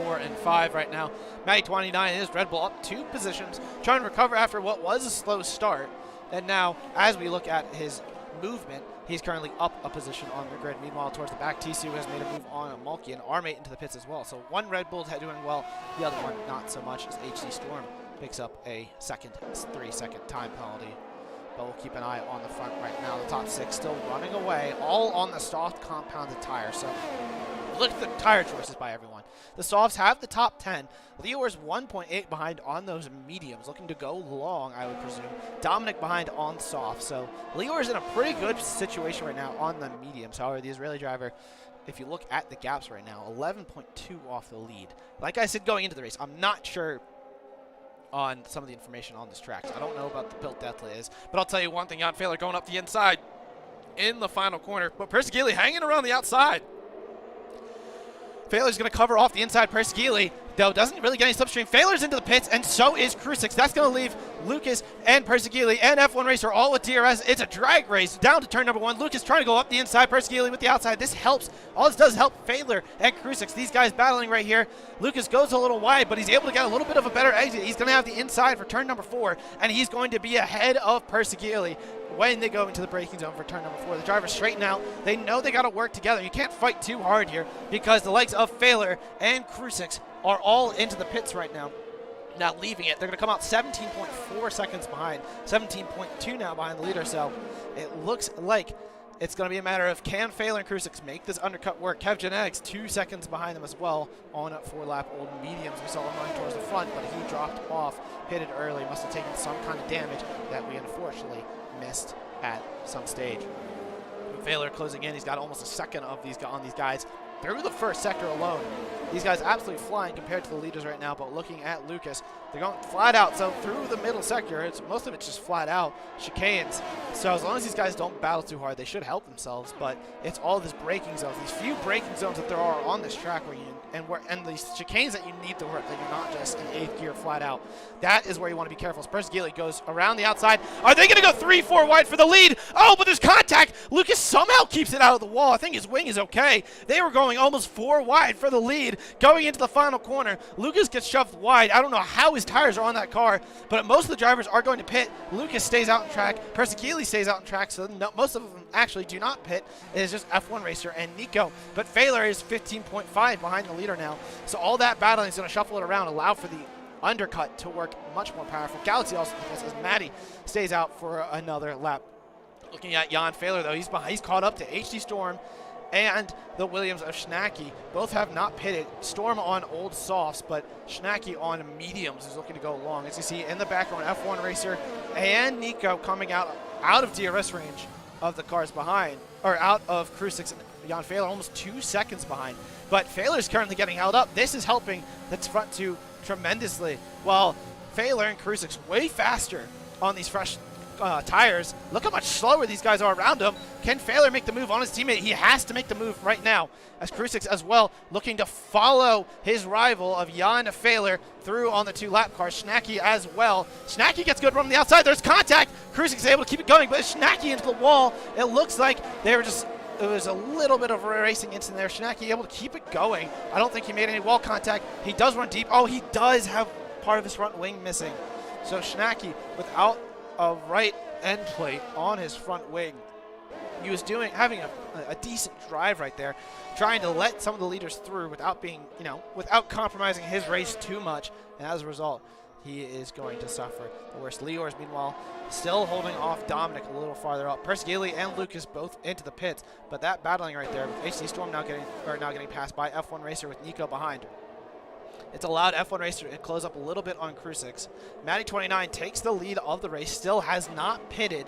4 and 5 right now. Matty 29 is Red Bull up 2 positions, trying to recover after what was a slow start. And now, as we look at his movement, he's currently up a position on the grid. Meanwhile, towards the back, Tisu has made a move on Mulkey and Armate into the pits as well. So one Red Bull doing well, the other one not so much, as HD Storm picks up a 3-second time penalty. But we'll keep an eye on the front right now. The top 6 still running away, all on the soft compounded tire. So Look at the tire choices by everyone. The softs have the top 10. Leor's 1.8 behind on those mediums, looking to go long, I would presume. Dominic behind on soft. So Leor's in a pretty good situation right now on the mediums. However, the Israeli driver, if you look at the gaps right now, 11.2 off the lead. Like I said going into the race, I'm not sure on some of the information on this track. So I don't know about the built depth is, but I'll tell you one thing, Jan Fehler going up the inside in the final corner, but Persegili hanging around the outside. Fehler's going to cover off the inside. Persegili, though, doesn't really get any slipstream. Fehler's into the pits, and so is Krusix. That's going to leave Lucas and Persegili and F1 Racer all with DRS. It's a drag race down to turn number 1. Lucas trying to go up the inside. Persegili with the outside. This helps. All this does help Fehler and Krusix. These guys battling right here. Lucas goes a little wide, but he's able to get a little bit of a better exit. He's going to have the inside for turn number 4, and he's going to be ahead of Persegili when they go into the braking zone for turn number 4. The drivers straighten out. They know they got to work together. You can't fight too hard here because the legs of Fehler and Krusix are all into the pits right now. Not leaving it. They're going to come out 17.4 seconds behind. 17.2 now behind the leader. So it looks like it's going to be a matter of can Fehler and Krusix make this undercut work. Kev Genetics 2 seconds behind them as well on 4-lap old mediums. We saw him running towards the front, but he dropped off, pitted early, must have taken some kind of damage that we unfortunately missed at some stage. Fehler closing in. He's got almost a second of these on these guys through the first sector alone. These guys absolutely flying compared to the leaders right now, but looking at Lucas, they're going flat out. So through the middle sector, most of it's just flat out chicanes. So as long as these guys don't battle too hard, they should help themselves. But it's all this braking zones, these few braking zones that there are on this track where and these chicanes that you need to work, that you're not just in 8th gear flat out. That is where you want to be careful. Persegili goes around the outside. Are they going to go 3-4 wide for the lead? Oh, but there's contact. Lucas somehow keeps it out of the wall. I think his wing is okay. They were going almost 4 wide for the lead going into the final corner. Lucas gets shoved wide. I don't know how his tires are on that car, but most of the drivers are going to pit. Lucas stays out in track. Persegili stays out in track, so most of them actually do not pit. It is just F1 Racer and Nico. But Fehler is 15.5 behind the leader now. So all that battling is going to shuffle it around, allow for the undercut to work much more powerful. Galaxy also pits as Maddie stays out for another lap. Looking at Jan Fehler, though, he's caught up to HD Storm and the Williams of Schnacky. Both have not pitted. Storm on old softs, but Schnacky on mediums is looking to go long. As you see in the background, F1 Racer and Nico coming out of DRS range of the cars behind, or out of Krusix and Jan Fehler, almost 2 seconds behind. But Fehler's currently getting held up. This is helping the front two tremendously. While Fehler and Krusix way faster on these fresh tires. Look how much slower these guys are around him. Can Fehler make the move on his teammate? He has to make the move right now, as Krusix as well looking to follow his rival of Jan Fehler through on the 2 lap cars. Schnacky as well. Schnacky gets good run on the outside. There's contact. Krusix is able to keep it going, but Schnacky into the wall. It looks like they were just, it was a little bit of a racing incident there. Schnacky able to keep it going. I don't think he made any wall contact. He does run deep. Oh, he does have part of his front wing missing. So Schnacky without a right end plate on his front wing. He was having a decent drive right there, trying to let some of the leaders through without being, without compromising his race too much. And as a result, he is going to suffer the worst. Leors, meanwhile, still holding off Dominic a little farther up. Persegili and Lucas both into the pits, but that battling right there with HC Storm now getting passed by F1 Racer with Nico behind. It's allowed F1 Racer to close up a little bit on Krusix. Matty29 takes the lead of the race, still has not pitted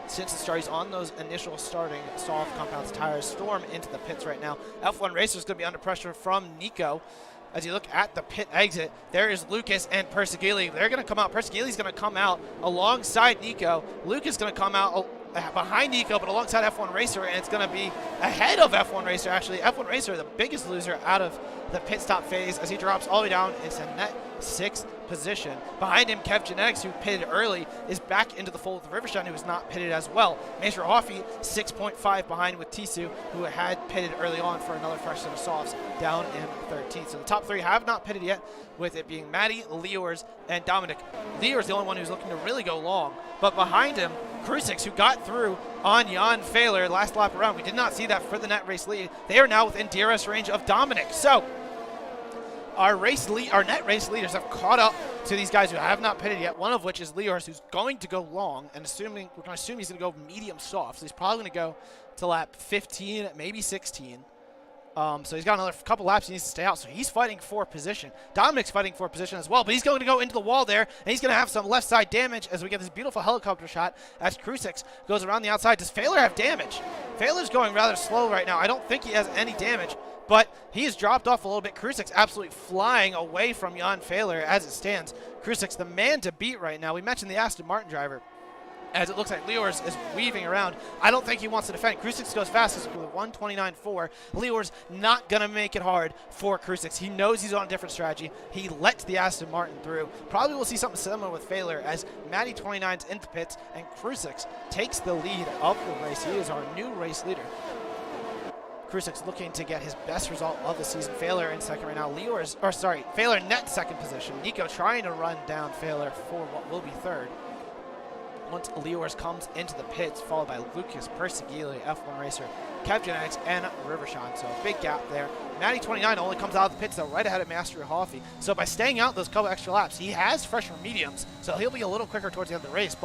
since the start. He's on those initial starting soft compounds tires. Storm into the pits right now. F1 Racer is going to be under pressure from Nico. As you look at the pit exit, there is Lucas and Persegili. They're going to come out. Persegili's going to come out alongside Nico. Lucas is going to come out behind Nico, but alongside F1 Racer, and it's going to be ahead of F1 Racer, actually. F1 Racer, the biggest loser out of the pit stop phase, as he drops all the way down into net 6th position. Behind him, Kev Genetics, who pitted early, is back into the fold with Rivershine, who was not pitted as well. Major Hoffy, 6.5 behind with Tisu, who had pitted early on for another fresh set of softs, down in 13th. So the top 3 have not pitted yet, with it being Maddie, Leors, and Dominic. Leors the only one who's looking to really go long, but behind him, Krusix, who got through on Jan Fehler last lap around. We did not see that for the net race lead. They are now within DRS range of Dominic. So our net race leaders have caught up to these guys who have not pitted yet, one of which is Leors, who's going to go long, and we're going to assume he's going to go medium soft. So he's probably going to go to lap 15, maybe 16. So he's got another couple laps he needs to stay out. So he's fighting for position. Dominic's fighting for position as well, but he's going to go into the wall there, and he's going to have some left side damage as we get this beautiful helicopter shot as Crucix goes around the outside. Does Failer have damage? Failer's going rather slow right now. I don't think he has any damage, but he has dropped off a little bit. Crucix absolutely flying away from Jan Failer as it stands. Crucix, the man to beat right now. We mentioned the Aston Martin driver, as it looks like Liors is weaving around. I don't think he wants to defend. Crucix goes fastest with a 1:29.4. Liors not going to make it hard for Crucix. He knows he's on a different strategy. He lets the Aston Martin through. Probably we'll see something similar with Failer as Matty 29's in the pits and Crucix takes the lead of the race. He is our new race leader. Crucix looking to get his best result of the season. Failer in second right now. Failer net second position. Nico trying to run down Failer for what will be third. Once Liors comes into the pits, followed by Lucas Persegili, F1 racer, Kevgenetics, and Rivershawn. So a big gap there. Matty 29 only comes out of the pits, though, right ahead of Master Hoffy. So by staying out those couple extra laps, he has fresher mediums, so he'll be a little quicker towards the end of the race.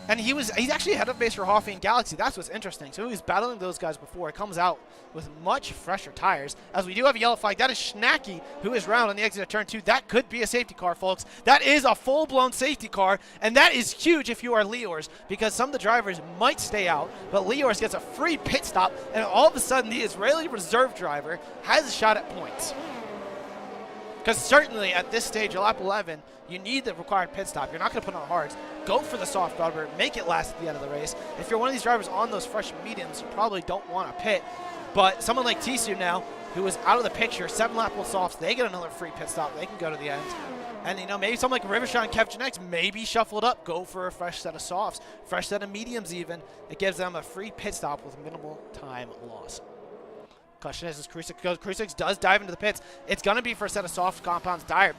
And he's actually ahead of Master Hoffy and Galaxy. That's what's interesting. So he was battling those guys before. It comes out with much fresher tires. As we do have a yellow flag. That is Schnacky, who is round on the exit of turn 2. That could be a safety car, folks. That is a full-blown safety car, and that is huge if you are Liors, because some of the drivers might stay out, but Liors gets a free pit stop, and all of a sudden the Israeli reserve driver has a shot at points. Because certainly at this stage, lap 11, you need the required pit stop. You're not going to put on hards. Go for the soft rubber. Make it last at the end of the race. If you're one of these drivers on those fresh mediums, you probably don't want to pit. But someone like Tisu now, who is out of the picture, 7-lap softs, they get another free pit stop. They can go to the end. And, you know, maybe someone like Rivershawn and Kevgenetics maybe shuffled up. Go for a fresh set of softs, fresh set of mediums even. It gives them a free pit stop with minimal time loss. Question is Crucix goes. Crucix does dive into the pits. It's going to be for a set of soft compounds tire.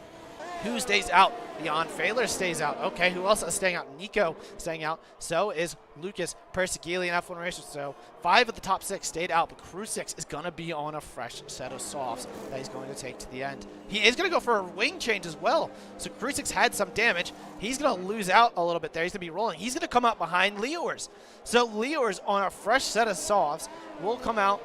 Who stays out? Jan Failer stays out. Okay, who else is staying out? Nico staying out. So is Lucas Persegili and F1 Racers. So 5 of the top 6 stayed out, but Crucix is going to be on a fresh set of softs that he's going to take to the end. He is going to go for a wing change as well. So Crucix had some damage. He's going to lose out a little bit there. He's going to be rolling. He's going to come out behind Liors. So Liors on a fresh set of softs will come out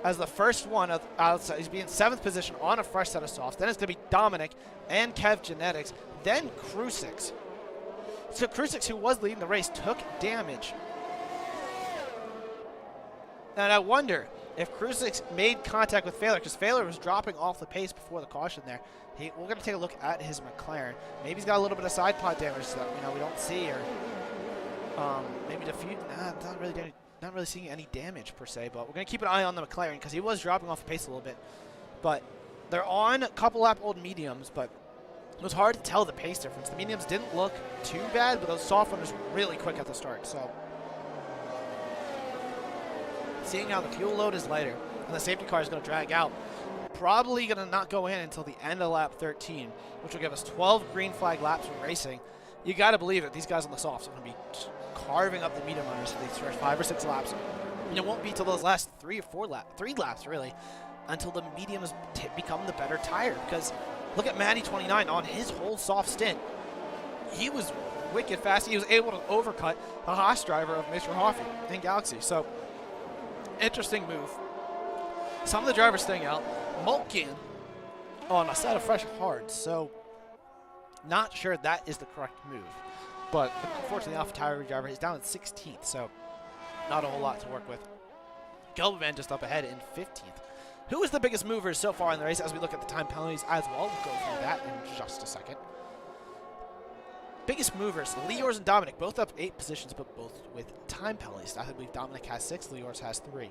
as the first one of outside. He's being 7th position on a fresh set of softs. Then it's going to be Dominic and Kevgenetics. Then Crucix. So Crucix, who was leading the race, took damage. And I wonder if Crucix made contact with Failer, because Failer was dropping off the pace before the caution there. We're going to take a look at his McLaren. Maybe he's got a little bit of side pod damage that we don't see, or maybe defeat. Not really seeing any damage per se, but we're going to keep an eye on the McLaren because he was dropping off the pace a little bit. But they're on a couple lap old mediums, but it was hard to tell the pace difference. The mediums didn't look too bad, but those soft ones were really quick at the start. So seeing how the fuel load is lighter and the safety car is going to drag out, probably going to not go in until the end of lap 13, which will give us 12 green flag laps of racing. You got to believe it. These guys on the softs are going to be carving up the medium runners for these first 5 or 6 laps. And it won't be till those last 3 laps really, until the mediums become the better tire. Because look at Matty 29 on his whole soft stint. He was wicked fast. He was able to overcut a Haas driver of Mr. Hoffy in Galaxy. So interesting move. Some of the drivers staying out. Mulkin on a set of fresh hards. So not sure that is the correct move. But unfortunately, Alpha Tauri driver is down at 16th, so not a whole lot to work with. Gelbman just up ahead in 15th. Who is the biggest movers so far in the race as we look at the time penalties as well? We'll go through that in just a second. Biggest movers, Liors and Dominic, both up 8 positions, but both with time penalties. I believe Dominic has 6, Liors has 3.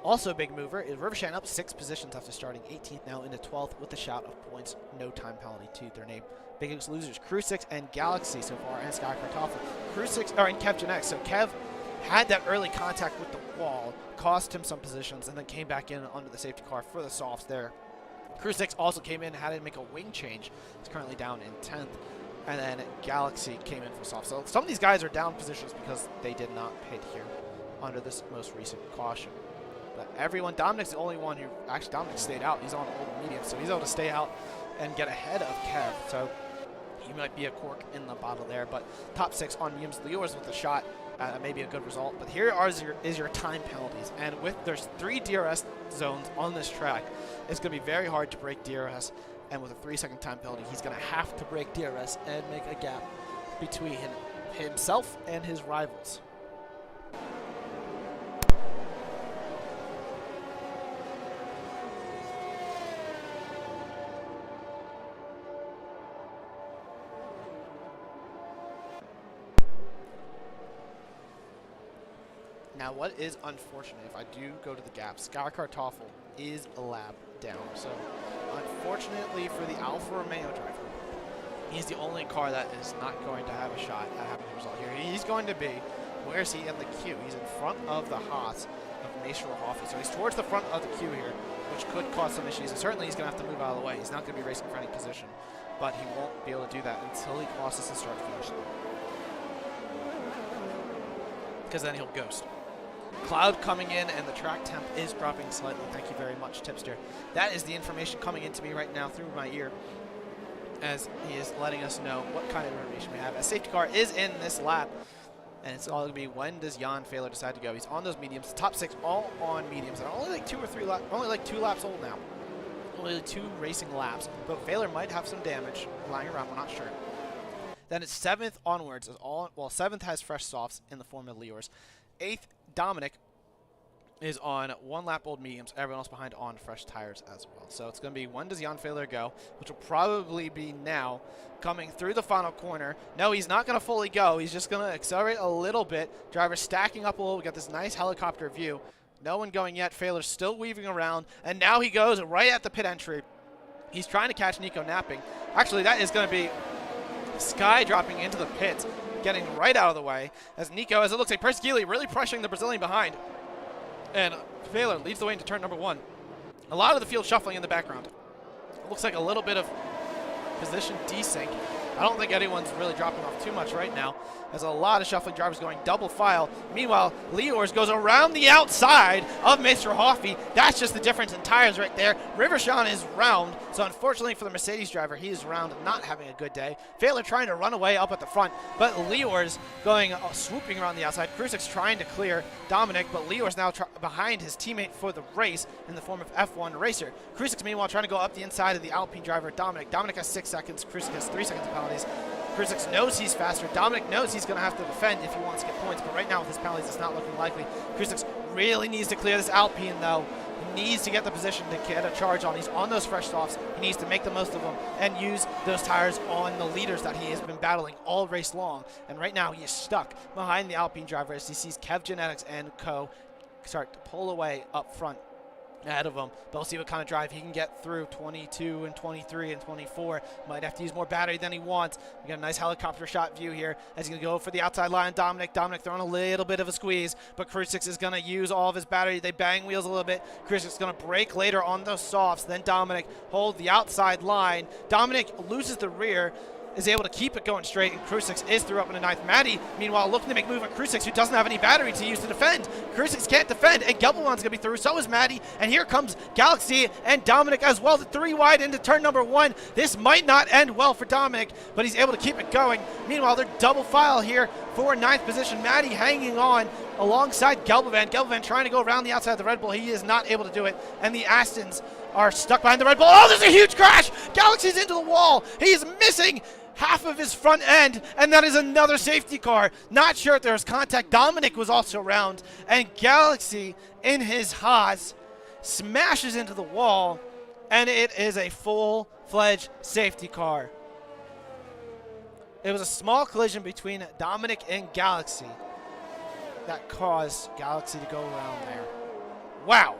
Also a big mover is Rivershawn up 6 positions after starting 18th, now into 12th with a shout of points. No time penalty to their name. Biggest losers, Crucix and Galaxy so far, and Sky Kartoffel. And Kevgenetics. So Kev had that early contact with the wall, cost him some positions, and then came back in under the safety car for the softs there. Crucix also came in and had to make a wing change. He's currently down in 10th. And then Galaxy came in for softs. So some of these guys are down positions because they did not pit here under this most recent caution. But everyone, Dominic's the only one who, actually Dominic stayed out. He's on old medium, so he's able to stay out and get ahead of Kev. So he might be a cork in the bottle there. But top 6 on mediums. Liors with a shot maybe a good result. But here is your time penalties. And there's 3 DRS zones on this track. It's going to be very hard to break DRS. And with a 3-second time penalty, he's going to have to break DRS and make a gap between himself and his rivals. Now, what is unfortunate, if I do go to the gap, Sky Kartoffel is a lap down. So, unfortunately for the Alfa Romeo driver, he's the only car that is not going to have a shot at having a result here. He's going to be, where is he in the queue? He's in front of the Haas of Maestro Hoffy. So he's towards the front of the queue here, which could cause some issues. And certainly he's going to have to move out of the way. He's not going to be racing for any position, but he won't be able to do that until he crosses the start finish, because then he'll ghost. Cloud coming in, and the track temp is dropping slightly. Thank you very much, Tipster. That is the information coming into me right now through my ear, as he is letting us know what kind of information we have. A safety car is in this lap, and it's all going to be, when does Jan Fehler decide to go? He's on those mediums. The top 6 all on mediums. They're only like 2 laps old now. Only 2 racing laps, but Fehler might have some damage lying around. We're not sure. Then it's 7th onwards. 7th has fresh softs in the form of Leors. 8th, Dominic is on 1 lap old mediums. Everyone else behind on fresh tires as well. So it's going to be, when does Jan Fehler go, which will probably be now, coming through the final corner. No, he's not going to fully go. He's just going to accelerate a little bit. Driver stacking up a little. We got this nice helicopter view. No one going yet. Fehler's still weaving around, and now he goes right at the pit entry. He's trying to catch Nico napping. Actually, that is going to be Sky dropping into the pits, getting right out of the way, as Nico, as it looks like Persigili really pressuring the Brazilian behind. And Fehler leads the way into turn number 1. A lot of the field shuffling in the background. It looks like a little bit of position desync. I don't think anyone's really dropping off too much right now. There's a lot of shuffling drivers going double file. Meanwhile, Leors goes around the outside of Mr. Hoffy. That's just the difference in tires right there. Rivershawn is round, so unfortunately for the Mercedes driver, he is round, not having a good day. Fehler trying to run away up at the front, but Leors going swooping around the outside. Krusak's trying to clear Dominic, but Leors now behind his teammate for the race in the form of F1 Racer. Krusak's meanwhile trying to go up the inside of the Alpine driver, Dominic. Dominic has 6 seconds. Krusak has 3 seconds of penalties. Krusak knows he's faster. Dominic knows he's going to have to defend if he wants to get points, but right now with his penalties, it's not looking likely. Krusak really needs to clear this Alpine, though. He needs to get the position to get a charge on. He's on those fresh softs. He needs to make the most of them and use those tires on the leaders that he has been battling all race long. And right now, he is stuck behind the Alpine driver as he sees Kev Genetics and co start to pull away up front ahead of him. But we'll see what kind of drive he can get through 22 and 23 and 24. Might have to use more battery than he wants. We got a nice helicopter shot view here as he's going to go for the outside line. Dominic throwing a little bit of a squeeze, but Krusak's is going to use all of his battery. They bang wheels a little bit. Krusak's going to brake later on those softs. Then Dominic hold the outside line. Dominic loses the rear, is able to keep it going straight, and Krusak's is through up in the 9th. Maddie, meanwhile, looking to make move on Krusak's, who doesn't have any battery to use to defend. Krusak's can't defend, and Gelbelman's going to be through. So is Maddie, and here comes Galaxy and Dominic as well. The 3 wide into turn number 1. This might not end well for Dominic, but he's able to keep it going. Meanwhile, they're double file here for 9th position. Maddie hanging on alongside Gelbelman. Gelbelman trying to go around the outside of the Red Bull. He is not able to do it, and the Astons are stuck behind the Red Bull. Oh, there's a huge crash! Galaxy's into the wall. He's missing half of his front end, and that is another safety car. Not sure if there was contact. Dominic was also around, and Galaxy in his Haas smashes into the wall, and it is a full-fledged safety car. It was a small collision between Dominic and Galaxy that caused Galaxy to go around there. Wow.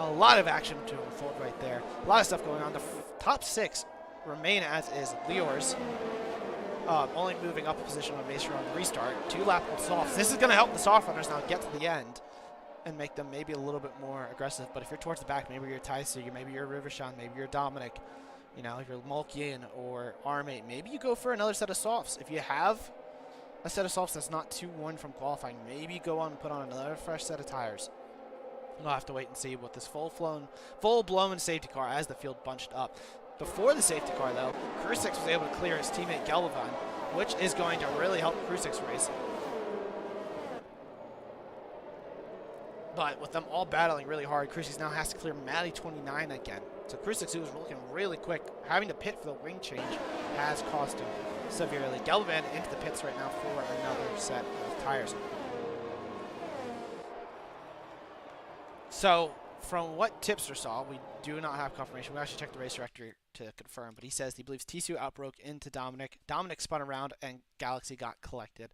A lot of action to unfold right there. A lot of stuff going on. The top 6 remain as is. Leors only moving up a position on Maestro on the restart. 2 lap softs. This is going to help the soft runners now get to the end and make them maybe a little bit more aggressive. But if you're towards the back, maybe you're Tyser, maybe you're Rivershawn, maybe you're Dominic, you know, if you're Mulkien or Armate, maybe you go for another set of softs. If you have a set of softs that's not 2-1 from qualifying, maybe go on and put on another fresh set of tires. We'll have to wait and see what this full-blown safety car as the field bunched up. Before the safety car, though, Krusak's was able to clear his teammate Gelbelman, which is going to really help Crucic's race. But with them all battling really hard, Crucix now has to clear Maddie 29 again. So Crucix, who was looking really quick, having to pit for the wing change has cost him severely. Gelban into the pits right now for another set of tires. So from what Tipster saw, we do not have confirmation. We actually checked the race director to confirm, but he says he believes Tissue outbroke into Dominic. Dominic spun around and Galaxy got collected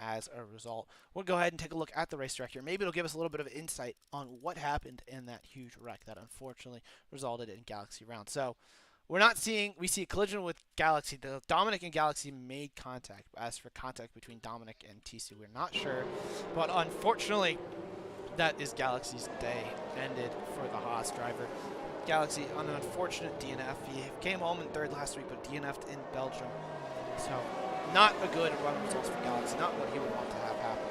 as a result. We'll go ahead and take a look at the race director. Maybe it'll give us a little bit of insight on what happened in that huge wreck that unfortunately resulted in Galaxy round. So we see a collision with Galaxy. The Dominic and Galaxy made contact. As for contact between Dominic and Tissue, we're not sure. But unfortunately, that is Galaxy's day ended for the Haas driver. Galaxy on an unfortunate DNF. He came home in third last week, but DNF'd in Belgium. So not a good run results for Galaxy. Not what he would want to have happen.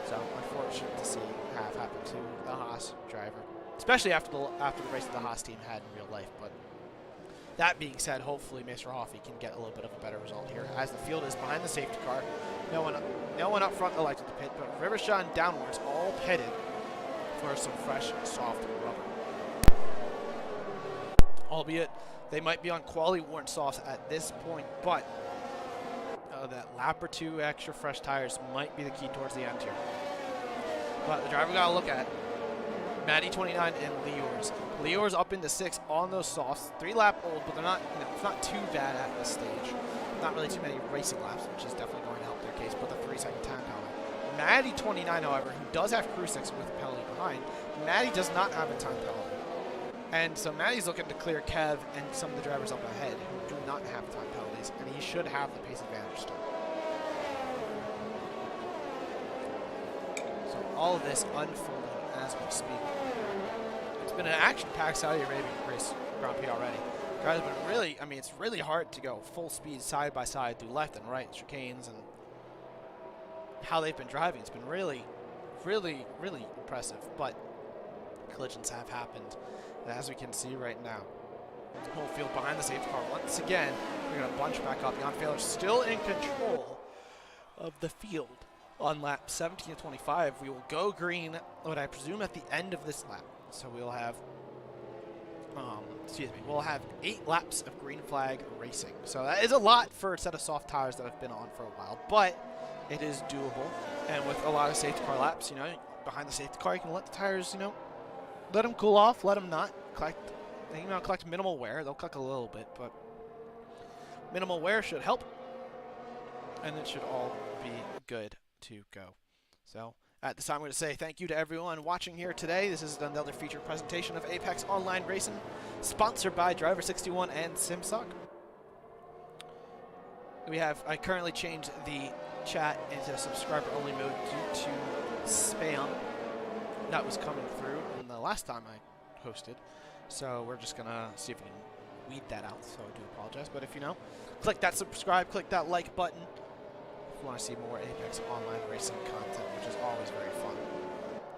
So unfortunate to see have happen to the Haas driver, especially after the race that the Haas team had in real life. But that being said, hopefully Mr. Hoffey can get a little bit of a better result here, as the field is behind the safety car. No one up front elected to pit, but Rivershaw and downwards all pitted for some fresh, soft rubber. Albeit, they might be on quality worn softs at this point, but that lap or two extra fresh tires might be the key towards the end here. But the driver got to look at Maddie 29 and Leors. Leors up into 6 on those softs. 3 lap old, but they're not, it's not too bad at this stage. Not really too many racing laps, which is definitely going to help their case, but the 3-second time penalty. Maddie 29, however, who does have Crucix with a penalty behind, Maddie does not have a time penalty. And so Maddie's looking to clear Kev and some of the drivers up ahead who do not have time penalties, and he should have the pace advantage still. So all of this unfolding as we speak. It's been an action-packed Saudi Arabian race Grand Prix already. Guys have been really, it's really hard to go full speed side by side through left and right chicanes, and how they've been driving. It's been really, really, really impressive, but collisions have happened. And as we can see right now, the whole field behind the safety car once again. We're going to bunch back up. Jan Fehler still in control of the field on lap 17 to 25. We will go green, what I presume, at the end of this lap. So we'll have, we'll have 8 laps of green flag racing. So that is a lot for a set of soft tires that have been on for a while, but it is doable. And with a lot of safety car laps, behind the safety car, you can let the tires, let them cool off, let them not collect, collect minimal wear. They'll collect a little bit, but minimal wear should help, and it should all be good to go. So at this time, I'm going to say thank you to everyone watching here today. This is another featured presentation of Apex Online Racing, sponsored by Driver61 and SimSok. I currently changed the chat into subscriber-only mode due to spam that was coming through in the last time I hosted. So we're just going to see if we can weed that out, so I do apologize. But if click that subscribe, click that like button if you want to see more Apex Online Racing content, which is always very fun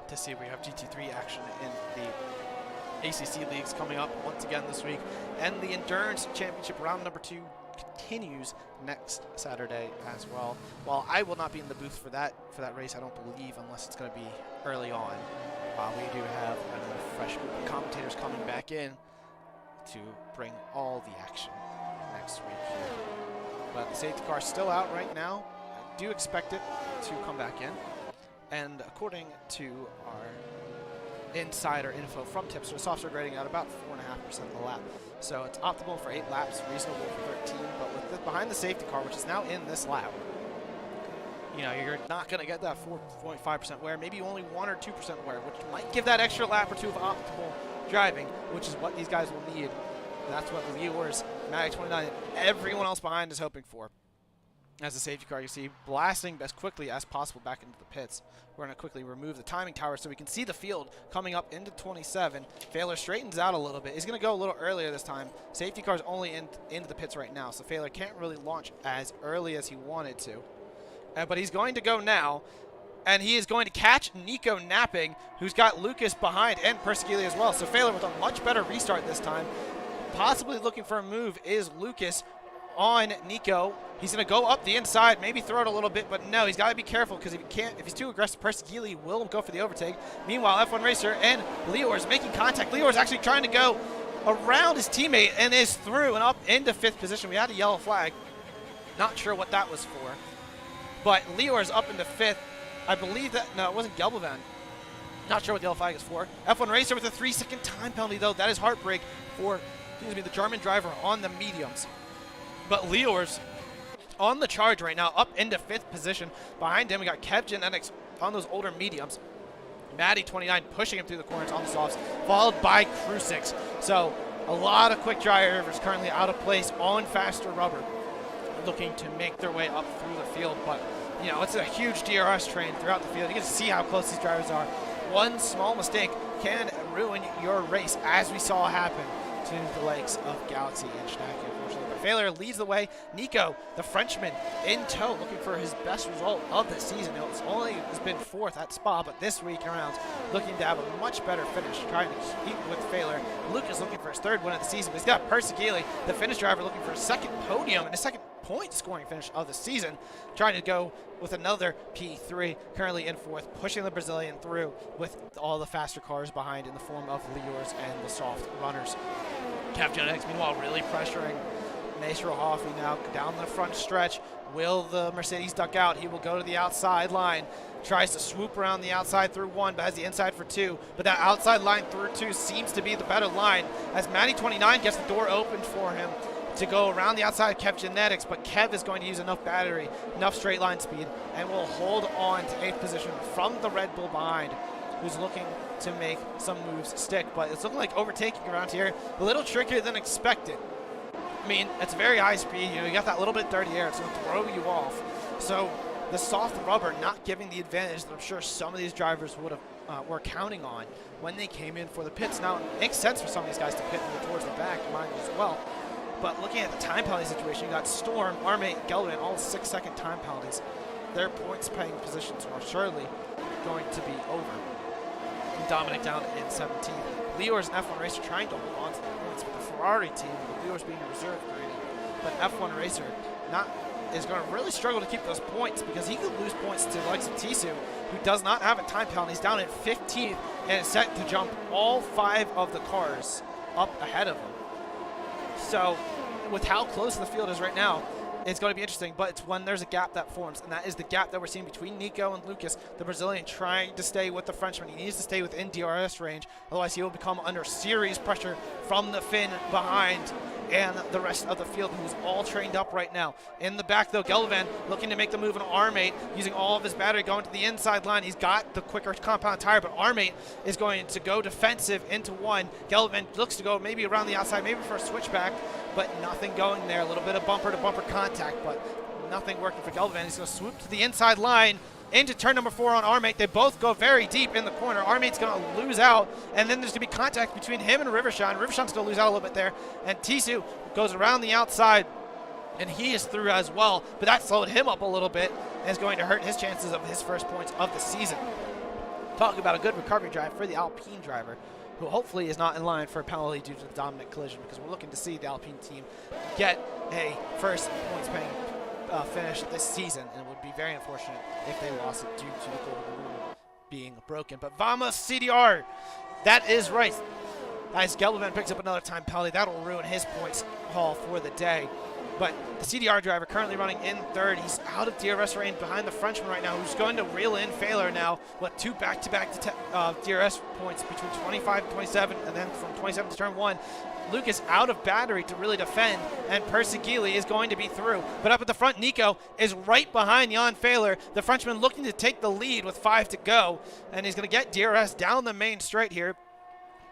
to see. We have GT3 action in the ACC leagues coming up once again this week, and the Endurance Championship round number 2 continues next Saturday as well. While I will not be in the booth for that race, I don't believe, unless it's going to be early on. We do have another fresh group of commentators coming back in to bring all the action next week here. But the safety car is still out right now. I do expect it to come back in. And according to our insider info from Tipster, the softs are grading out about 4.5% of the lap. So it's optimal for 8 laps, reasonable for 13. But with the behind the safety car, which is now in this lap, you're not going to get that 4.5% wear, maybe only 1 or 2% wear, which might give that extra lap or 2 of optimal driving, which is what these guys will need. And that's what the viewers, Maddie 29, and everyone else behind is hoping for. As the safety car, you see, blasting as quickly as possible back into the pits. We're going to quickly remove the timing tower so we can see the field coming up into 27. Fehler straightens out a little bit. He's going to go a little earlier this time. Safety car's only into the pits right now, so Fehler can't really launch as early as he wanted to. But he's going to go now, and he is going to catch Nico napping, who's got Lucas behind, and Persigili as well. So Fehler with a much better restart this time. Possibly looking for a move is Lucas. on Nico. He's going to go up the inside, maybe throw it a little bit, but no, he's got to be careful because if he's too aggressive, Persigili will go for the overtake. Meanwhile, F1 Racer and Lior is making contact. Lior is actually trying to go around his teammate and is through and up into 5th position. We had a yellow flag. Not sure what that was for. But Lior is up into 5th. I believe that, no, it wasn't Gelbovan. Not sure what the yellow flag is for. F1 Racer with a 3-second time penalty, though. That is heartbreak for, the German driver on the mediums. But Lior's on the charge right now, up into 5th position. Behind him, we got Kev Genetics on those older mediums. Maddie 29 pushing him through the corners on the softs, followed by Crew6. So a lot of quick drivers currently out of place on faster rubber, looking to make their way up through the field. But, it's a huge DRS train throughout the field. You can see how close these drivers are. One small mistake can ruin your race, as we saw happen to the likes of Galaxy and Schnacky, unfortunately. But Failure leads the way. Nico, the Frenchman, in tow, looking for his best result of the season. Has been 4th at Spa, but this week around, looking to have a much better finish, trying to keep with Failure. Luke is looking for his 3rd win of the season, but he's got Persigili, the Finnish driver, looking for a 2nd podium and a 2nd point-scoring finish of the season, trying to go with another P3, currently in 4th, pushing the Brazilian through with all the faster cars behind in the form of Liors and the soft runners. Kev Genetics, meanwhile, really pressuring Mace Rohofi now down the front stretch. Will the Mercedes duck out? He will go to the outside line. Tries to swoop around the outside through 1, but has the inside for 2. But that outside line through 2 seems to be the better line, as Maddie 29 gets the door opened for him to go around the outside of Kev Genetics, but Kev is going to use enough battery, enough straight line speed, and will hold on to 8th position from the Red Bull behind, who's looking to make some moves stick. But it's looking like overtaking around here a little trickier than expected. I mean, it's very high speed. You got that little bit dirty air. It's going to throw you off. So the soft rubber not giving the advantage that I'm sure some of these drivers would have were counting on when they came in for the pits. Now, it makes sense for some of these guys to pit towards the back, mind as well. But looking at the time penalty situation, you got Storm, Armate, Gelman, all 6-second time penalties. Their points-paying positions are surely going to be over. And Dominic down in 17th. Lior's and F1 Racer trying to hold on to the points with the Ferrari team, with Lior's being a reserve grading. But F1 Racer is going to really struggle to keep those points, because he could lose points to the likes of Tisu, who does not have a time penalty. He's down at 15th and is set to jump all 5 of the cars up ahead of him. So with how close the field is right now, it's going to be interesting, but it's when there's a gap that forms, and that is the gap that we're seeing between Nico and Lucas, the Brazilian, trying to stay with the Frenchman. He needs to stay within DRS range, otherwise he will become under serious pressure from the Finn behind and the rest of the field, who's all trained up right now. In the back, though, Gelvan looking to make the move on Armate, using all of his battery, going to the inside line. He's got the quicker compound tire, but Armate is going to go defensive into 1. Gelvan looks to go maybe around the outside, maybe for a switchback, but nothing going there. A little bit of bumper-to-bumper contact, but nothing working for Gelvan. He's going to swoop to the inside line, into turn number 4 on Armate. They both go very deep in the corner. Armate's going to lose out, and then there's going to be contact between him and Rivershawn. Rivershawn's going to lose out a little bit there, and Tisu goes around the outside, and he is through as well, but that slowed him up a little bit and is going to hurt his chances of his first points of the season. Talking about a good recovery drive for the Alpine driver, who hopefully is not in line for a penalty due to the Dominic collision, because we're looking to see the Alpine team get a first points-paying finish this season, and it would be very unfortunate if they lost it due to the golden rule being broken. But Vamos CDR, that is right. As Gelban picks up another time penalty, that'll ruin his points haul for the day. But the CDR driver currently running in 3rd. He's out of DRS range behind the Frenchman right now, who's going to reel in Failure now. 2 back-to-back DRS points between 25 and 27, and then from 27 to turn 1. Lucas out of battery to really defend, and Persigili is going to be through. But up at the front, Nico is right behind Jan Failure. The Frenchman looking to take the lead with 5 to go, and he's going to get DRS down the main straight here.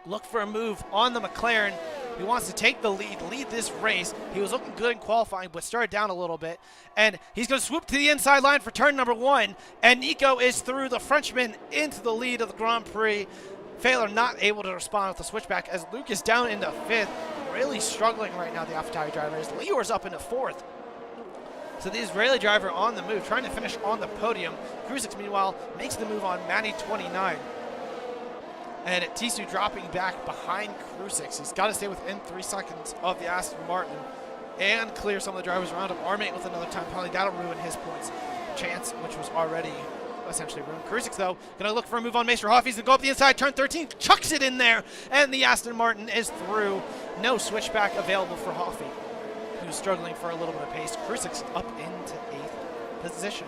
Look for a move on the McLaren. He wants to take the lead this race. He was looking good in qualifying, but started down a little bit. And he's going to swoop to the inside line for turn number 1. And Nico is through the Frenchman into the lead of the Grand Prix. Failure not able to respond with the switchback, as Luke is down into 5th. Really struggling right now, the AlphaTauri driver, as Lior's up into 4th. So the Israeli driver on the move, trying to finish on the podium. Crew6, meanwhile, makes the move on Manny 29. And Tisu dropping back behind Crew6. He's got to stay within 3 seconds of the Aston Martin. and clear some of the drivers around him, or mate with another time penalty. That'll ruin his points chance, which was already essentially ruined. Krusik, though, going to look for a move on Mr. Hoff. He's going to go up the inside, turn 13, chucks it in there, and the Aston Martin is through. No switchback available for Hoffy, who's struggling for a little bit of pace. Krusik's up into 8th position.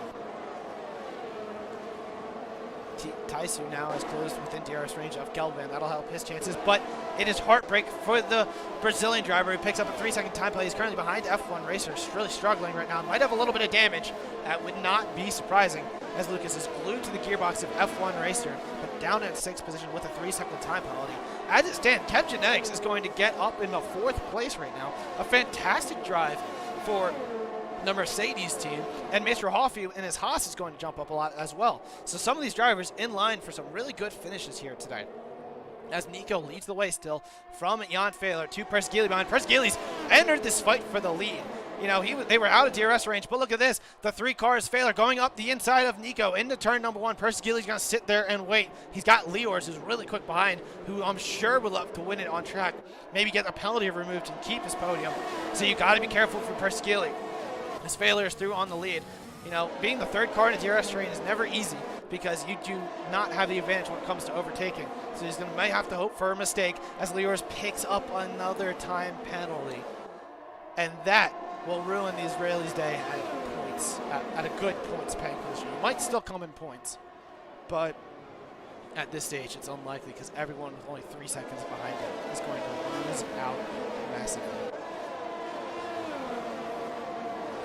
Taisu now is closed within DRS range of Gelban. That'll help his chances, but it is heartbreak for the Brazilian driver who picks up a 3-second time play. He's currently behind F1 Racer, really struggling right now. Might have a little bit of damage. That would not be surprising, as Lucas is glued to the gearbox of F1 Racer, but down at 6th position with a 3-second time penalty. As it stands, Kev Genetics is going to get up in the 4th place right now. A fantastic drive for the Mercedes team, and Mr. Hoffy and his Haas is going to jump up a lot as well. So some of these drivers in line for some really good finishes here tonight. As Nico leads the way still from Jan Fehler to Persgili behind. Persgili's entered this fight for the lead. You know, they were out of DRS range, but look at this. The 3 cars, Fehler going up the inside of Nico into turn number 1. Persgili's going to sit there and wait. He's got Liors, who's really quick behind, who I'm sure would love to win it on track. Maybe get a penalty removed and keep his podium. So you got to be careful for Persgili. His Fehler is through on the lead. You know, being the 3rd car in a DRS train is never easy because you do not have the advantage when it comes to overtaking. So he's might have to hope for a mistake as Liors picks up another time penalty. And that will ruin the Israelis' day at points, at a good points paying position. It might still come in points, but at this stage it's unlikely because everyone with only 3 seconds behind him is going to lose out massively.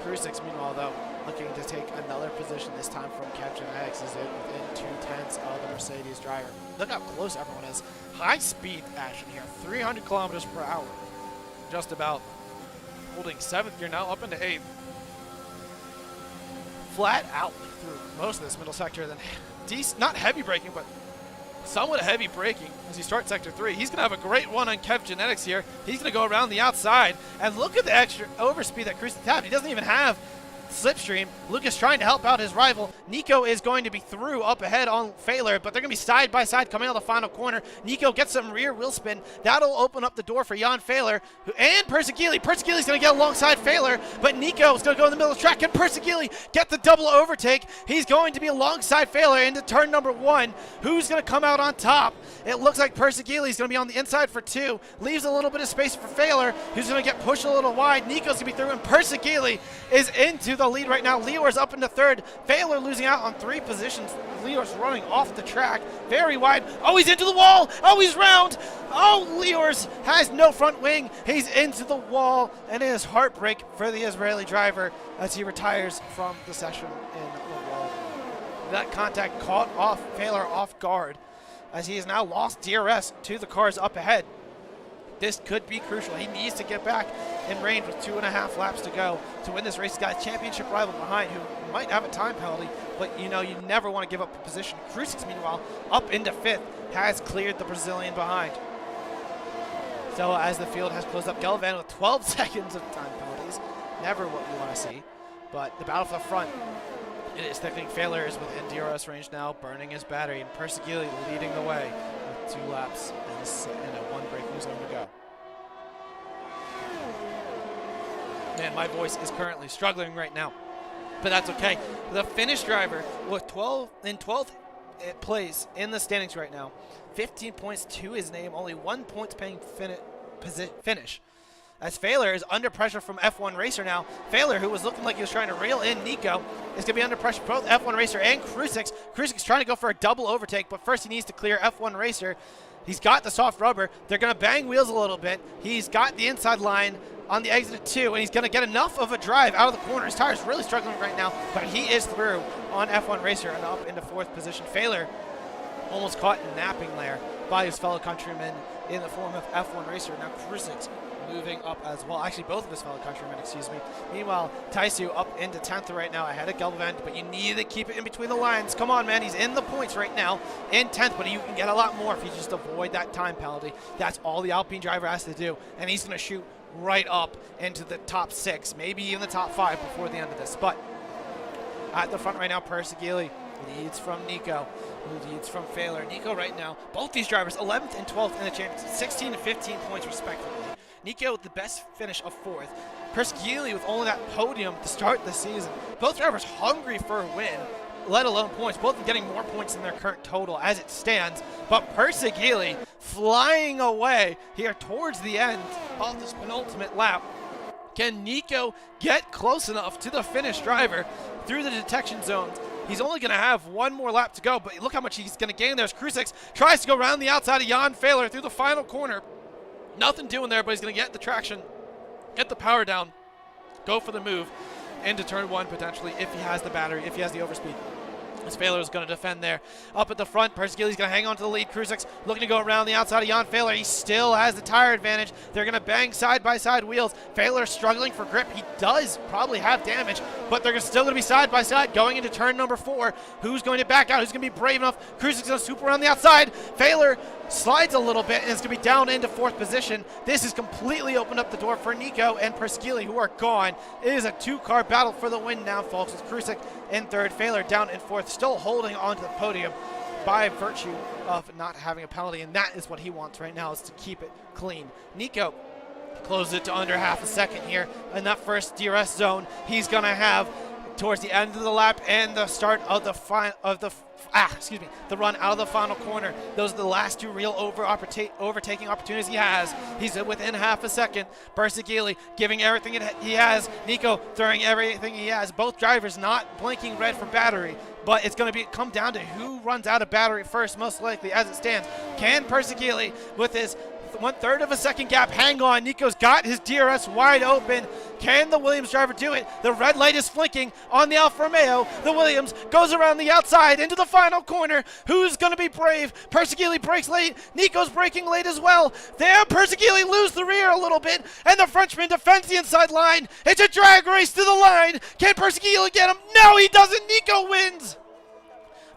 Krusik, meanwhile, though, looking to take another position this time from Kev Genetics, is within 2/10 of the Mercedes driver. Look how close everyone is. High speed action here, 300 kilometers per hour. Just about holding 7th gear now, up into 8th. Flat out through most of this middle sector, then not heavy braking, but somewhat heavy braking as he starts sector 3. He's going to have a great one on Kev Genetics here. He's going to go around the outside, and look at the extra overspeed that Krusik had. He doesn't even have slipstream. Lucas trying to help out his rival. Nico is going to be through up ahead on Fehler, but they're going to be side by side coming out the final corner. Nico gets some rear wheel spin. That'll open up the door for Jan Fehler and Persgili. Persgili's going to get alongside Fehler, but Nico's going to go in the middle of the track. Can Persgili get the double overtake? He's going to be alongside Fehler into turn number 1. Who's going to come out on top? It looks like Persgili's going to be on the inside for 2. Leaves a little bit of space for Fehler, who's going to get pushed a little wide. Nico's going to be through, and Persgili is into the lead right now. Liors up into 3rd. Fehler losing out on 3 positions. Liors running off the track. Very wide. Oh, he's into the wall. Oh, he's round. Oh, Liors has no front wing. He's into the wall, and it is heartbreak for the Israeli driver as he retires from the session in the wall. That contact caught Fehler off guard as he has now lost DRS to the cars up ahead. This could be crucial. He needs to get back in range with 2.5 laps to go to win this race. He's got a championship rival behind who might have a time penalty, but you know, you never want to give up a position. Krusik, meanwhile, up into 5th, has cleared the Brazilian behind. So as the field has closed up, Gelvan with 12 seconds of time penalties. Never what we want to see, but the battle for the front, it is thickening. Fehler is within DRS range now, burning his battery, and Persgili leading the way with 2 laps and a 1 braking zone to go. Man, my voice is currently struggling right now, but that's okay. The Finnish driver with 12th place in the standings right now. 15 points to his name, only 1 point paying finish. As Fehler is under pressure from F1 Racer now. Fehler, who was looking like he was trying to reel in Nico, is going to be under pressure from both F1 Racer and Krusik. Krusik's trying to go for a double overtake, but first he needs to clear F1 Racer. He's got the soft rubber. They're going to bang wheels a little bit. He's got the inside line on the exit of 2, and he's going to get enough of a drive out of the corner. His tire's really struggling right now, but he is through on F1 Racer and up into 4th position. Fehler almost caught napping there by his fellow countrymen in the form of F1 Racer. Now Krusik's moving up as well. Actually, both of his fellow countrymen, excuse me. Meanwhile, Taisu up into 10th right now ahead of Gelvan, but you need to keep it in between the lines. Come on, man. He's in the points right now in 10th, but you can get a lot more if you just avoid that time penalty. That's all the Alpine driver has to do, and he's going to shoot right up into the top 6, maybe even the top 5 before the end of this. But at the front right now, Persgili leads from Nico, who leads from Fehler. Nico right now, both these drivers, 11th and 12th in the championship, 16 and 15 points respectively. Nico with the best finish of 4th. Perskili with only that podium to start the season. Both drivers hungry for a win, let alone points. Both getting more points than their current total as it stands. But Perskili flying away here towards the end of this penultimate lap. Can Nico get close enough to the finish driver through the detection zones? He's only going to have one more lap to go, but look how much he's going to gain there. Crucix tries to go around the outside of Jan Fehler through the final corner. Nothing doing there, but he's going to get the traction, get the power down, go for the move into turn 1 potentially if he has the battery, if he has the overspeed. As Fehler is going to defend there. Up at the front, Perskili's going to hang on to the lead. Crucix looking to go around the outside of Jan Fehler. He still has the tire advantage. They're going to bang side-by-side wheels. Fehler struggling for grip. He does probably have damage, but they're still going to be side-by-side going into turn number 4. Who's going to back out? Who's going to be brave enough? Crucix is going to swoop around the outside. Fehler slides a little bit and is going to be down into 4th position. This has completely opened up the door for Nico and Perskili, who are gone. It is a 2-car battle for the win now, folks, with Crucix in 3rd, Fehler down in 4th, still holding onto the podium by virtue of not having a penalty, and that is what he wants right now, is to keep it clean. Nico closes it to under half a second here in that first DRS zone. He's going to have towards the end of the lap and the start of the the run out of the final corner. Those are the last 2 real overtaking opportunities he has. He's within half a second. Perskili giving everything he has. Nico throwing everything he has. Both drivers not blinking red for battery, but it's going to come down to who runs out of battery first, most likely, as it stands. Can Perskili, with his 1/3 of a second gap, hang on? Nico's got his DRS wide open. Can the Williams driver do it? The red light is blinking on the Alfa Romeo. The Williams goes around the outside into the final corner. Who's going to be brave? Perskili breaks late. Nico's braking late as well. There, Perskili loses the rear a little bit, and the Frenchman defends the inside line. It's a drag race to the line. Can Perskili get him? No, he doesn't. Nico wins.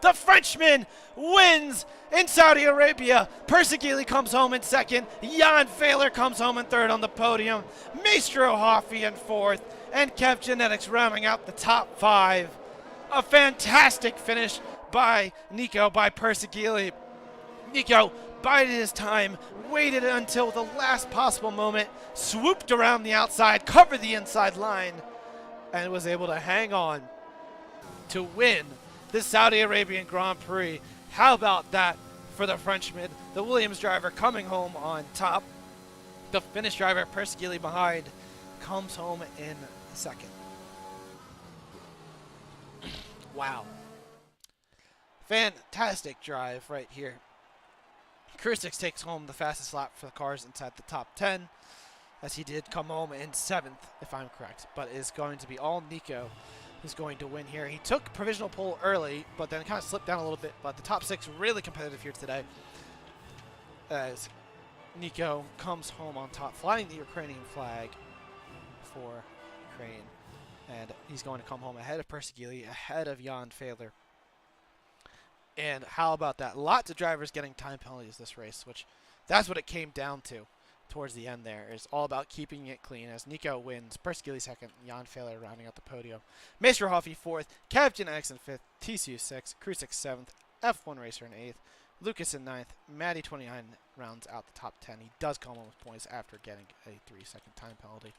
The Frenchman wins in Saudi Arabia. Perskili comes home in 2nd. Jan Fehler comes home in 3rd on the podium. Maestro Hoffy in 4th. And Kev Genetics rounding out the top 5. A fantastic finish by Nico, by Perskili. Nico bided his time, waited until the last possible moment, swooped around the outside, covered the inside line, and was able to hang on to win the Saudi Arabian Grand Prix. How about that for the Frenchman? The Williams driver coming home on top. The Finnish driver, Perskili, behind, comes home in 2nd. Wow. Fantastic drive right here. Crucix takes home the fastest lap for the cars inside the top 10, as he did come home in 7th, if I'm correct, but it is going to be all Nico who's going to win here. He took provisional pole early, but then kind of slipped down a little bit. But the top 6 really competitive here today, as Nico comes home on top, flying the Ukrainian flag for Ukraine. And he's going to come home ahead of Perskili, ahead of Jan Fehler. And how about that? Lots of drivers getting time penalties this race, which that's what it came down to towards the end there. It's all about keeping it clean as Nico wins, Perskili 2nd, Jan Fehler rounding out the podium. Maestro Hoffy 4th, Kev Genetics in 5th, TCU 6th, Crucix 7th, F1 Racer in 8th, Lucas in 9th, Maddie 29 rounds out the top 10. He does come home with points after getting a 3-second time penalty.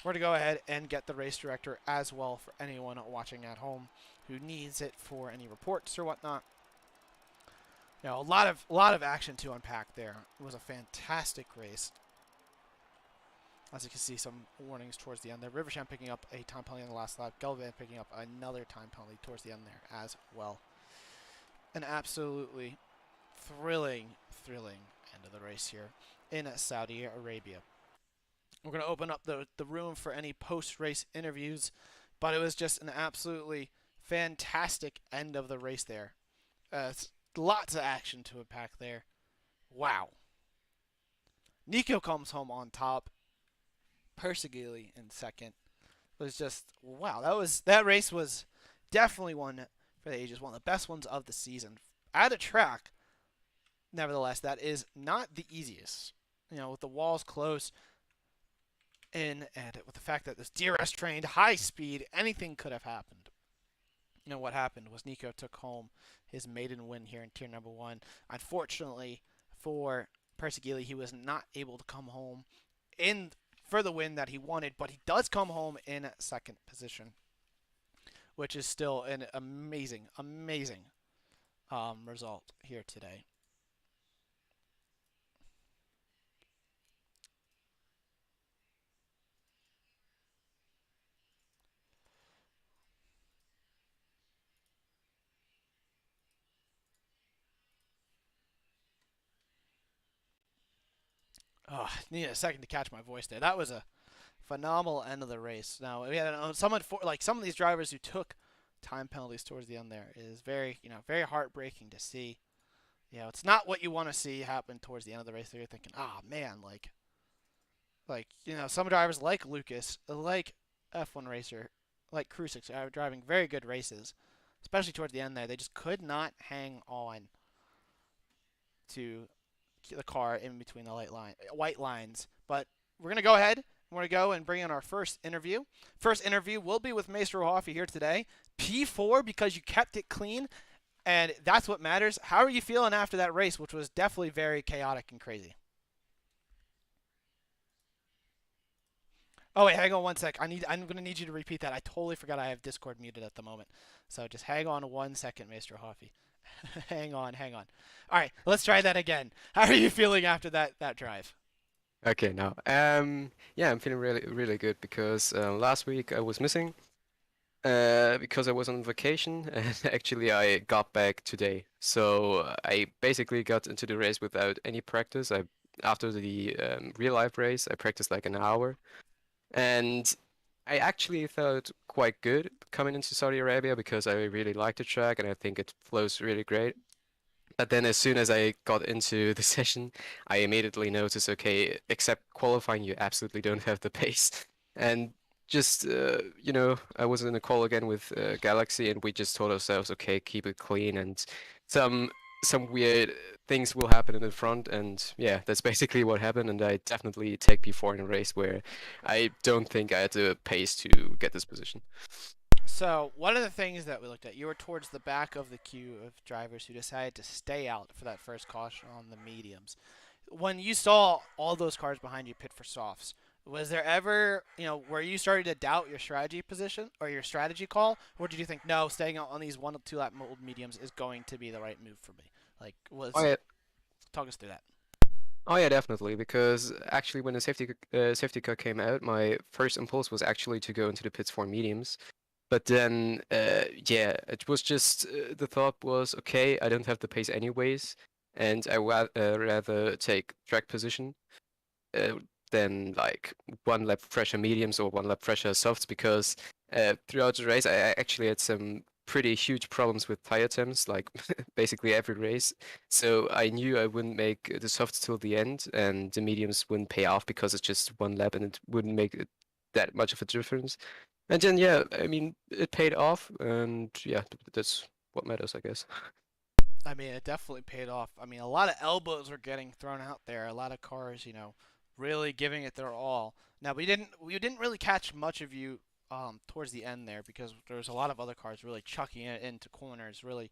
We're going to go ahead and get the race director as well for anyone watching at home who needs it for any reports or whatnot. You know, a lot of action to unpack there. It was a fantastic race. As you can see, some warnings towards the end there. Riversham picking up a time penalty in the last lap. Galvan picking up another time penalty towards the end there as well. An absolutely thrilling end of the race here in Saudi Arabia. We're going to open up the room for any post-race interviews, but it was just an absolutely fantastic end of the race there. Lots of action to unpack there. Wow. Nico comes home on top. Perskili in 2nd. It was just, wow. That race was definitely one for the ages. One of the best ones of the season. At a track, nevertheless, that is not the easiest. You know, with the walls close in and with the fact that this DRS trained, high speed, anything could have happened. You know, what happened was Nico took home his maiden win here in tier number 1. Unfortunately for Perskili, he was not able to come home in for the win that he wanted, but he does come home in second position, which is still an amazing, amazing result here today. Oh, I need a second to catch my voice there. That was a phenomenal end of the race. Now we had someone for like some of these drivers who took time penalties towards the end there is very very heartbreaking to see. It's not what you want to see happen towards the end of the race. You're thinking, oh man, some drivers like Lucas, like F1 racer, like Krusik are driving very good races, especially towards the end there. They just could not hang on to the car in between the white lines. But we're gonna go ahead. We're gonna go and bring in our first interview. First interview will be with Maestro Hoffy here today. P4 because you kept it clean, and that's what matters. How are you feeling after that race, which was definitely very chaotic and crazy? Oh wait, hang on one sec. I'm gonna need you to repeat that. I totally forgot I have Discord muted at the moment. So just hang on one second, Maestro Hoffy. hang on, hang on. All right, let's try that again. How are you feeling after that drive? Okay, now, yeah, I'm feeling really, really good because last week I was missing because I was on vacation and actually I got back today. So I basically got into the race without any practice. After the real life race, I practiced like an hour, and I actually felt quite good coming into Saudi Arabia because I really like the track and I think it flows really great. But then as soon as I got into the session, I immediately noticed, okay, except qualifying, you absolutely don't have the pace. And just, I was in a call again with Galaxy, and we just told ourselves, okay, keep it clean, and some some weird things will happen in the front, and yeah, that's basically what happened. And I definitely take P4 in a race where I don't think I had the pace to get this position. So one of the things that we looked at, you were towards the back of the queue of drivers who decided to stay out for that first caution on the mediums. When you saw all those cars behind you pit for softs, was there ever, where you started to doubt your strategy position or your strategy call, or did you think no, staying out on these 1 to 2 lap old mediums is going to be the right move for me? Like, Oh was yeah, talk us through that. Oh yeah, definitely. Because actually, when the safety car came out, my first impulse was actually to go into the pits for mediums. But then, yeah, it was just the thought was, okay, I don't have the pace anyways, and rather take track position uh, than like 1 lap fresher mediums or 1 lap fresher softs because throughout the race I actually had some pretty huge problems with tire temps, like basically every race. So I knew I wouldn't make the softs till the end, and the mediums wouldn't pay off because it's just 1 lap and it wouldn't make that much of a difference. And then yeah, I mean it paid off, and yeah, that's what matters, I guess. I mean, it definitely paid off. I mean, a lot of elbows were getting thrown out there. A lot of cars, really giving it their all. Now we didn't really catch much of you towards the end there because there was a lot of other cars really chucking it into corners, really,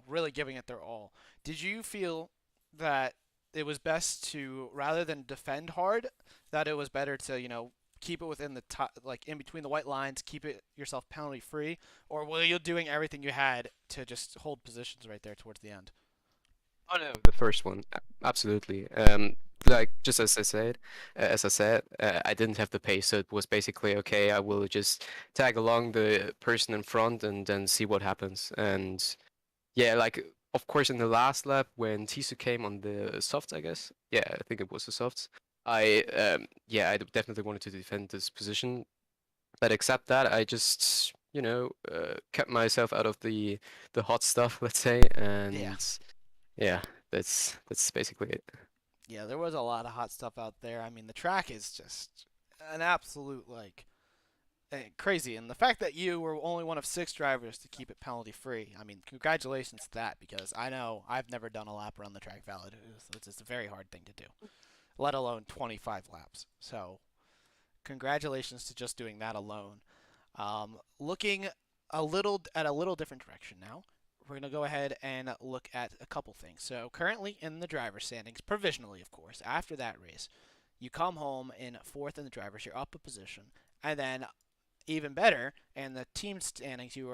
really giving it their all. Did you feel that it was best to rather than defend hard, that it was better to keep it within the top, like in between the white lines, keep it yourself penalty free, or were you doing everything you had to just hold positions right there towards the end? Oh no, the first one, absolutely. Like just as I said, I didn't have the pace, so it was basically okay. I will just tag along the person in front and then see what happens. And yeah, like of course in the last lap when Tisu came on the softs, I guess. Yeah, I think it was the softs. I definitely wanted to defend this position, but except that, I just kept myself out of the hot stuff, let's say, Yeah. and yeah, that's basically it. Yeah, there was a lot of hot stuff out there. I mean, the track is just an absolute crazy, and the fact that you were only one of 6 drivers to keep it penalty free. I mean, congratulations to that because I know I've never done a lap around the track valid. It's just a very hard thing to do, let alone 25 laps. So congratulations to just doing that alone. Looking a little different direction now. We're going to go ahead and look at a couple things. So currently in the driver's standings, provisionally, of course, after that race, You come home in fourth in the drivers. You're up a position, and then even better, and the team standings, you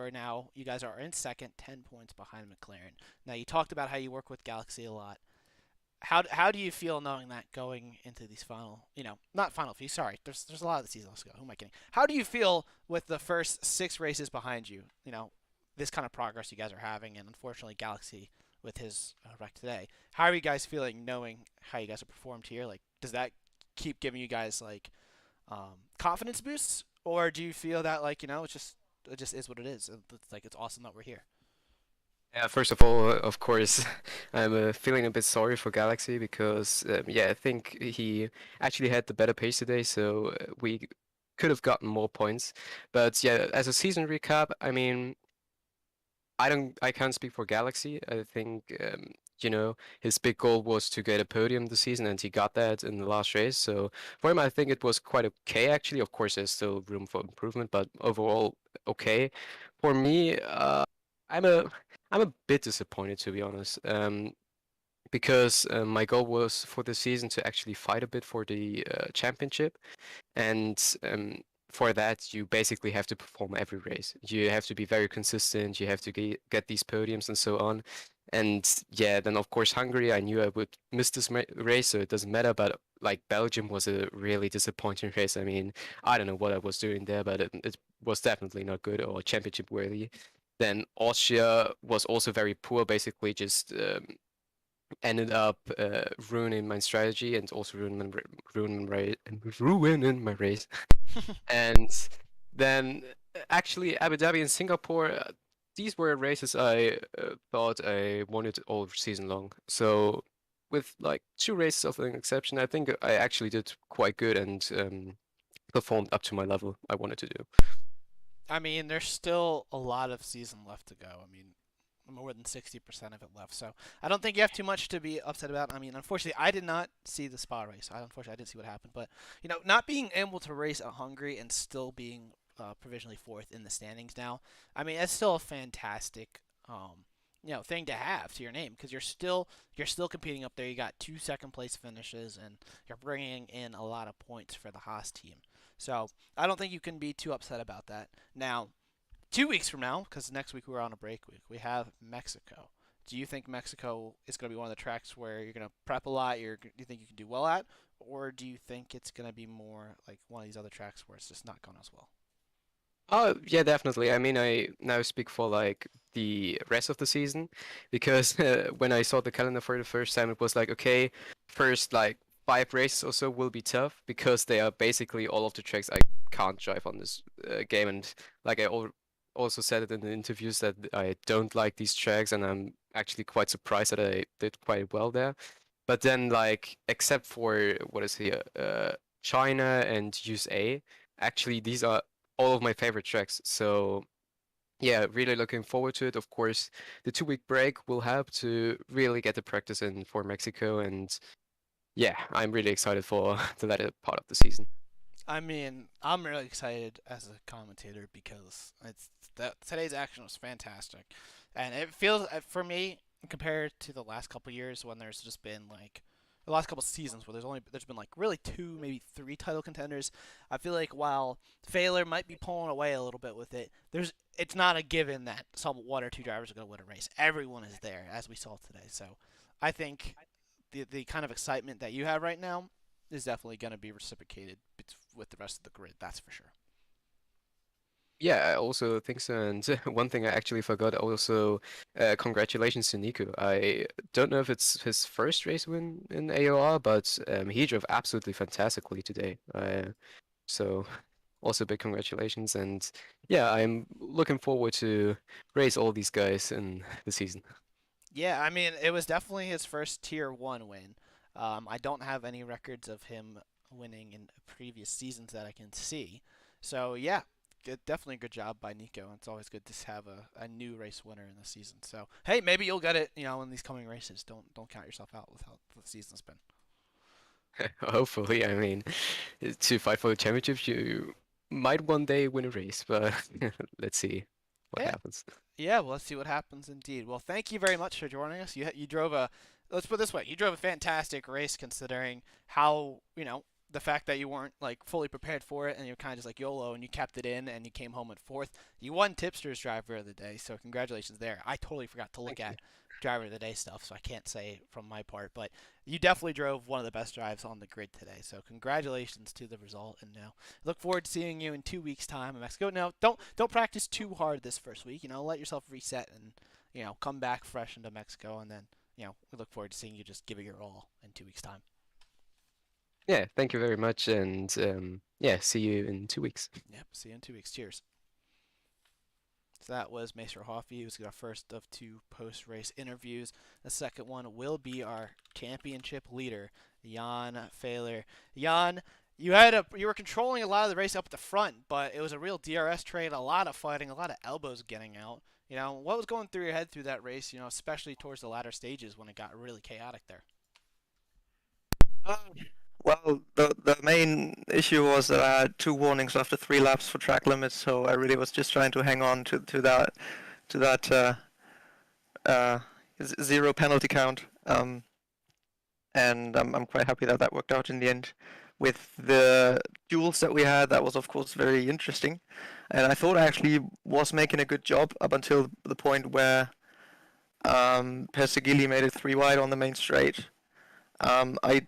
guys are in second, 10 points behind McLaren. Now you talked about how you work with Galaxy a lot. How do you feel knowing that going into these not final few, sorry, there's a lot of the season. Let's go. Who am I kidding? How do you feel with the first 6 races behind you? This kind of progress you guys are having, and unfortunately Galaxy with his wreck today. How are you guys feeling knowing how you guys have performed here? Like, does that keep giving you guys like confidence boosts, or do you feel that like it just is what it is? It's like it's awesome that we're here. Yeah, first of all, of course, I'm feeling a bit sorry for Galaxy because, yeah, I think he actually had the better pace today, so we could have gotten more points. But yeah, as a season recap, I mean, I can't speak for Galaxy. I think, his big goal was to get a podium this season, and he got that in the last race. So for him, I think it was quite okay, actually. Of course, there's still room for improvement, but overall, okay. For me, I'm a I'm a bit disappointed, to be honest. Because my goal was for the season to actually fight a bit for the championship, and for that you basically have to perform every race. You have to be very consistent. You have to get these podiums and so on. And yeah, then of course Hungary, I knew I would miss this race, so it doesn't matter. But like Belgium was a really disappointing race. I mean, I don't know what I was doing there, but it was definitely not good or championship worthy. Then Austria was also very poor, basically just ended up ruining my strategy and also ruining my race. And then actually Abu Dhabi and Singapore, these were races I thought I wanted all season long. So with like 2 races of an exception, I think I actually did quite good and performed up to my level I wanted to do. I mean, there's still a lot of season left to go. I mean, more than 60% of it left. So I don't think you have too much to be upset about. I mean, unfortunately, I did not see the spa race. Unfortunately, I didn't see what happened. But not being able to race at Hungary and still being provisionally fourth in the standings now. I mean, that's still a fantastic thing to have to your name because you're still competing up there. You got 2 second place finishes and you're bringing in a lot of points for the Haas team. So I don't think you can be too upset about that. Now, 2 weeks from now, because next week we're on a break week, we have Mexico. Do you think Mexico is going to be one of the tracks where you're going to prep a lot, do you think you can do well at, or do you think it's going to be more like one of these other tracks where it's just not going as well? Oh, yeah, definitely. I mean, I now speak for like the rest of the season because when I saw the calendar for the first time, it was like, okay, first like 5 races or so will be tough because they are basically all of the tracks I can't drive on this game. And like I also said it in the interviews that I don't like these tracks, and I'm actually quite surprised that I did quite well there. But then, like, except for what is here, China and USA, actually these are all of my favorite tracks. So yeah, really looking forward to it. Of course, the 2 week break will help to really get the practice in for Mexico, and yeah, I'm really excited for the latter part of the season. I mean, I'm really excited as a commentator because today's action was fantastic, and it feels for me compared to the last couple years when there's just been like the last couple seasons where there's been like really 2 maybe 3 title contenders. I feel like while Failer might be pulling away a little bit with it, it's not a given that some 1 or 2 drivers are going to win a race. Everyone is there as we saw today. So I think the kind of excitement that you have right now is definitely going to be reciprocated with the rest of the grid. That's for sure. Yeah, I also think so. And one thing I actually forgot also, congratulations to Nico. I don't know if it's his first race win in AOR, but he drove absolutely fantastically today. So also big congratulations. And yeah, I'm looking forward to race all these guys in the season. Yeah, I mean, it was definitely his first Tier 1 win. I don't have any records of him winning in previous seasons that I can see. So, yeah, definitely a good job by Nico. It's always good to have a new race winner in the season. So, hey, maybe you'll get it, in these coming races. Don't count yourself out with how the season's been. Hopefully, I mean, to fight for the championship, you might one day win a race, but let's see what Yeah, happens. yeah. Well, let's see what happens indeed. Well, thank you very much for joining us. You drove a let's put it this way, you drove a fantastic race considering how the fact that you weren't like fully prepared for it and you're kind of just like YOLO and you kept it in and you came home at fourth. You won Tipster's Driver of the Day, so congratulations there. I totally forgot to look Thank you. at Driver of the Day stuff, so I can't say from my part, but you definitely drove one of the best drives on the grid today. So congratulations to the result, and now look forward to seeing you in 2 weeks' time in Mexico. Now, don't practice too hard this first week. Let yourself reset and come back fresh into Mexico, and then we look forward to seeing you just give it your all in 2 weeks' time. Yeah, thank you very much, and yeah, see you in 2 weeks. Yep, see you in 2 weeks. Cheers. So that was Maester Hoffy, who's our first of two post-race interviews. The second one will be our championship leader, Jan Fehler. Jan, you were controlling a lot of the race up at the front, but it was a real DRS trade, a lot of fighting, a lot of elbows getting out. What was going through your head through that race? Especially towards the latter stages when it got really chaotic there. Um, Well, the main issue was that I had two warnings after 3 laps for track limits, so I really was just trying to hang on to that uh, zero penalty count. And I'm quite happy that that worked out in the end. With the duels that we had, that was of course very interesting, and I thought I actually was making a good job up until the point where Persegili made it 3 wide on the main straight. I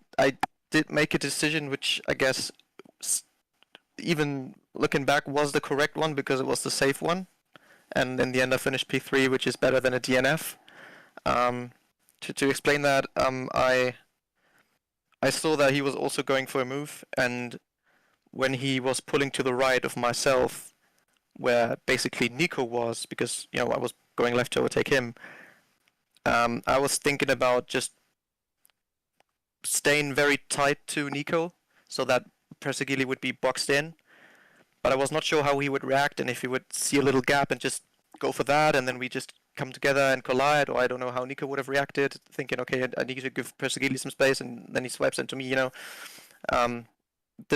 did make a decision which I guess, even looking back, was the correct one because it was the safe one, and in the end I finished P3, which is better than a DNF. To explain that, I saw that he was also going for a move, and when he was pulling to the right of myself, where basically Nico was, because I was going left to overtake him, I was thinking about just staying very tight to Nico so that Persegili would be boxed in, but I was not sure how he would react and if he would see a little gap and just go for that, and then we just come together and collide, or I don't know how Nico would have reacted, thinking, okay, I need to give Persegili some space, and then he swipes into me, Didn't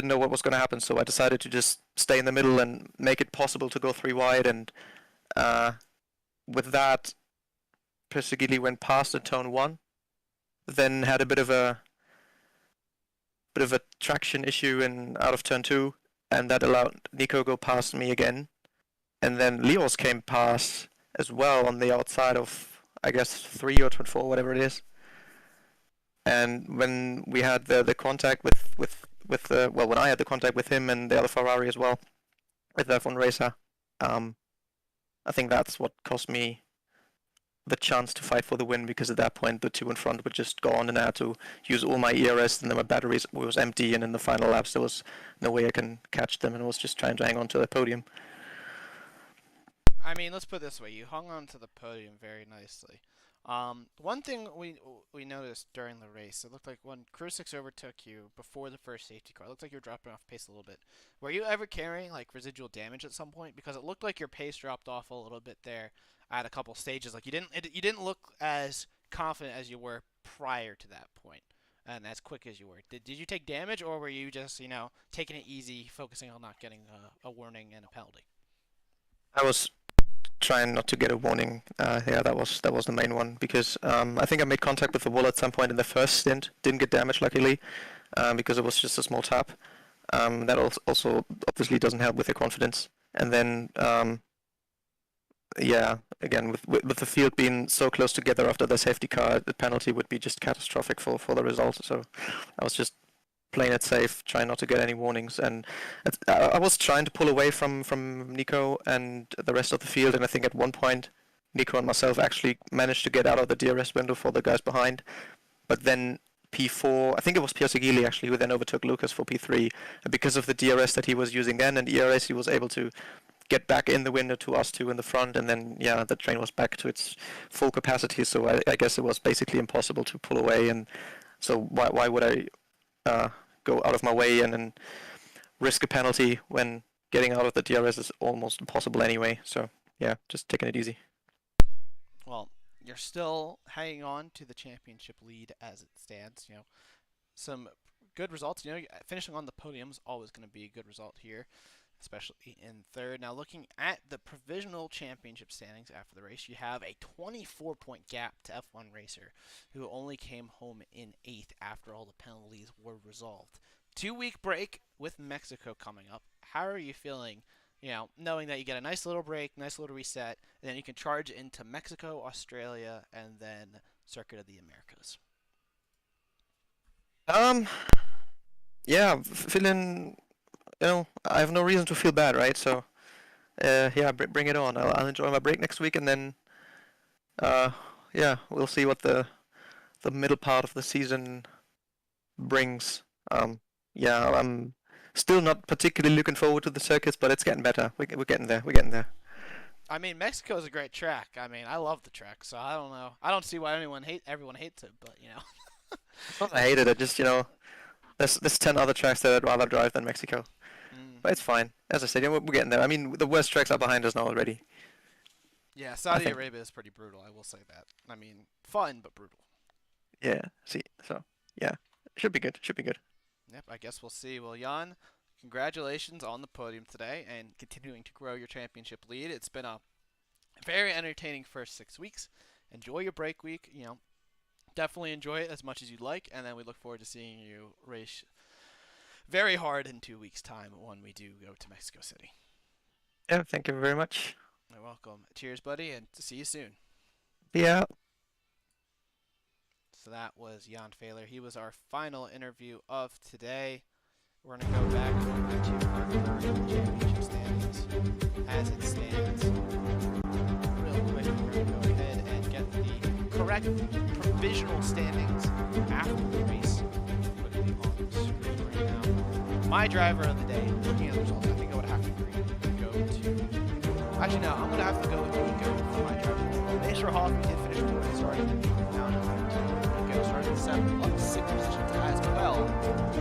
know what was going to happen, so I decided to just stay in the middle and make it possible to go 3 wide, and with that, Persegili went past at turn 1, then had a bit of a traction issue in out of turn 2, and that allowed Nico go past me again, and then Leos came past as well on the outside of, I guess, 3 or turn 4, whatever it is. And when we had the contact with when I had the contact with him and the other Ferrari as well, with the F1 racer, I think that's what cost me the chance to fight for the win, because at that point the two in front would just go on, and I had to use all my ERS, and then my batteries was empty, and in the final laps there was no way I can catch them, and I was just trying to hang on to the podium. I mean, let's put it this way: you hung on to the podium very nicely. One thing we noticed during the race, it looked like when Crew 6 overtook you before the first safety car, it looked like you were dropping off pace a little bit. Were you ever carrying like residual damage at some point? Because it looked like your pace dropped off a little bit there at a couple stages. Like you didn't look as confident as you were prior to that point, and as quick as you were. Did you take damage, or were you just taking it easy, focusing on not getting a warning and a penalty? I was trying not to get a warning. Yeah, that was the main one, because I think I made contact with the wall at some point in the first stint. Didn't get damaged, luckily, because it was just a small tap. That also obviously doesn't help with your confidence. And then, yeah, again, with the field being so close together after the safety car, the penalty would be just catastrophic for the result. So I was just playing it safe, trying not to get any warnings, and I was trying to pull away from Nico and the rest of the field, and I think at one point Nico and myself actually managed to get out of the DRS window for the guys behind, but then P4, I think it was Piazzaghili actually, who then overtook Lucas for P3, and because of the DRS that he was using then and ERS, he was able to get back in the window to us two in the front, and then yeah, the train was back to its full capacity, so I guess it was basically impossible to pull away, and so why would I go out of my way and then risk a penalty when getting out of the DRS is almost impossible anyway. So yeah, just taking it easy. Well, you're still hanging on to the championship lead as it stands. Some good results. Finishing on the podium is always going to be a good result here, especially in third. Now, looking at the provisional championship standings after the race, you have a 24-point gap to F1 Racer, who only came home in 8th after all the penalties were resolved. 2-week break with Mexico coming up. How are you feeling, knowing that you get a nice little break, nice little reset, and then you can charge into Mexico, Australia, and then Circuit of the Americas? Yeah, feeling, I have no reason to feel bad, right? So, yeah, bring it on. I'll enjoy my break next week, and then, yeah, we'll see what the middle part of the season brings. Yeah, I'm still not particularly looking forward to the circuits, but it's getting better. We're getting there. We're getting there. I mean, Mexico is a great track. I mean, I love the track, so I don't know. I don't see why everyone hates it, but It's not that I hate it. I just, there's 10 other tracks that I'd rather drive than Mexico. But it's fine. As I said, we're getting there. I mean, the worst tracks are behind us now already. Yeah, Saudi Arabia is pretty brutal. I will say that. I mean, fun but brutal. Yeah. See. So yeah, should be good. Should be good. Yep. I guess we'll see. Well, Jan, congratulations on the podium today and continuing to grow your championship lead. It's been a very entertaining first 6 weeks. Enjoy your break week. Definitely enjoy it as much as you'd like, and then we look forward to seeing you race very hard in 2 weeks' time when we do go to Mexico City. Yeah. Thank you very much. You're welcome. Cheers, buddy, and to see you soon. Yeah. So that was Jan Fehler. He was our final interview of today. We're going to go back over to our current championship standings as it stands. Real quick, we're going to go ahead and get the correct provisional standings after the race. Put it on the screen right now. My driver of the day, looking at the results, I think I would have to agree to go to... Actually, no, I'm going to have to go with Nico for my driver. Mason Hoffman did finish fourth, starting down to 13. Nico started in 7th, up to 6 positions as well.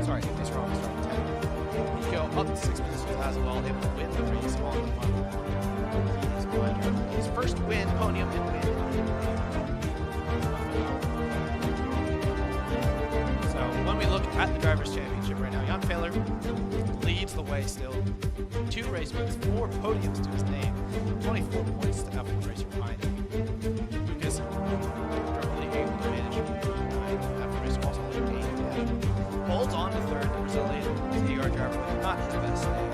Sorry, Mason Hoffman started 10th. Nico up to 6 positions as well, able to win the race on the final lap. He is my driver. His first win, podium, and win. So when we look at the Drivers' Championship right now, Jan Fehler leads the way still. 2 race wins, 4 podiums to his name, 24 points to F1 racer behind him. Lucas really able to manage F1 racer also able to holds on to 3rd, the Brazilian AOR driver, but not his best day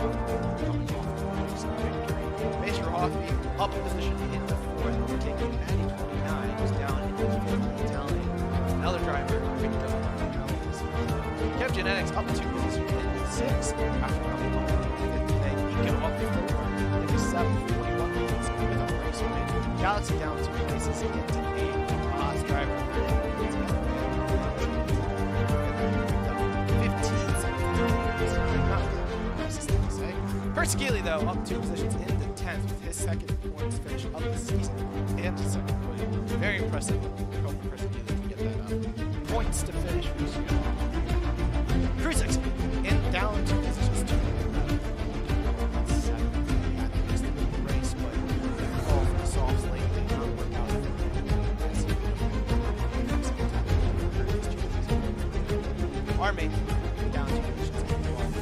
coming off of the race victory. Mason Hoffman up a position into 4th, taking Matty 29, who's down into 5th, Italian. Another driver picked up Kev Genetics up 2 positions into 6th after coming on to 5th today. Nico up 4 into 7th, 41 points with a race win. Galaxy down 2 places into 8th. Haas driver 15 seconds. Perskili, though, up 2 positions into 10th with his 2nd points finish of the season and his 2nd podium. Very impressive. Hope Perskili can get that up. Points to finish. Cruisix and down 2 positions to 7th. He had the rest of the race, but all for the softs late did not work out for him. Our main down 2 positions to 12th.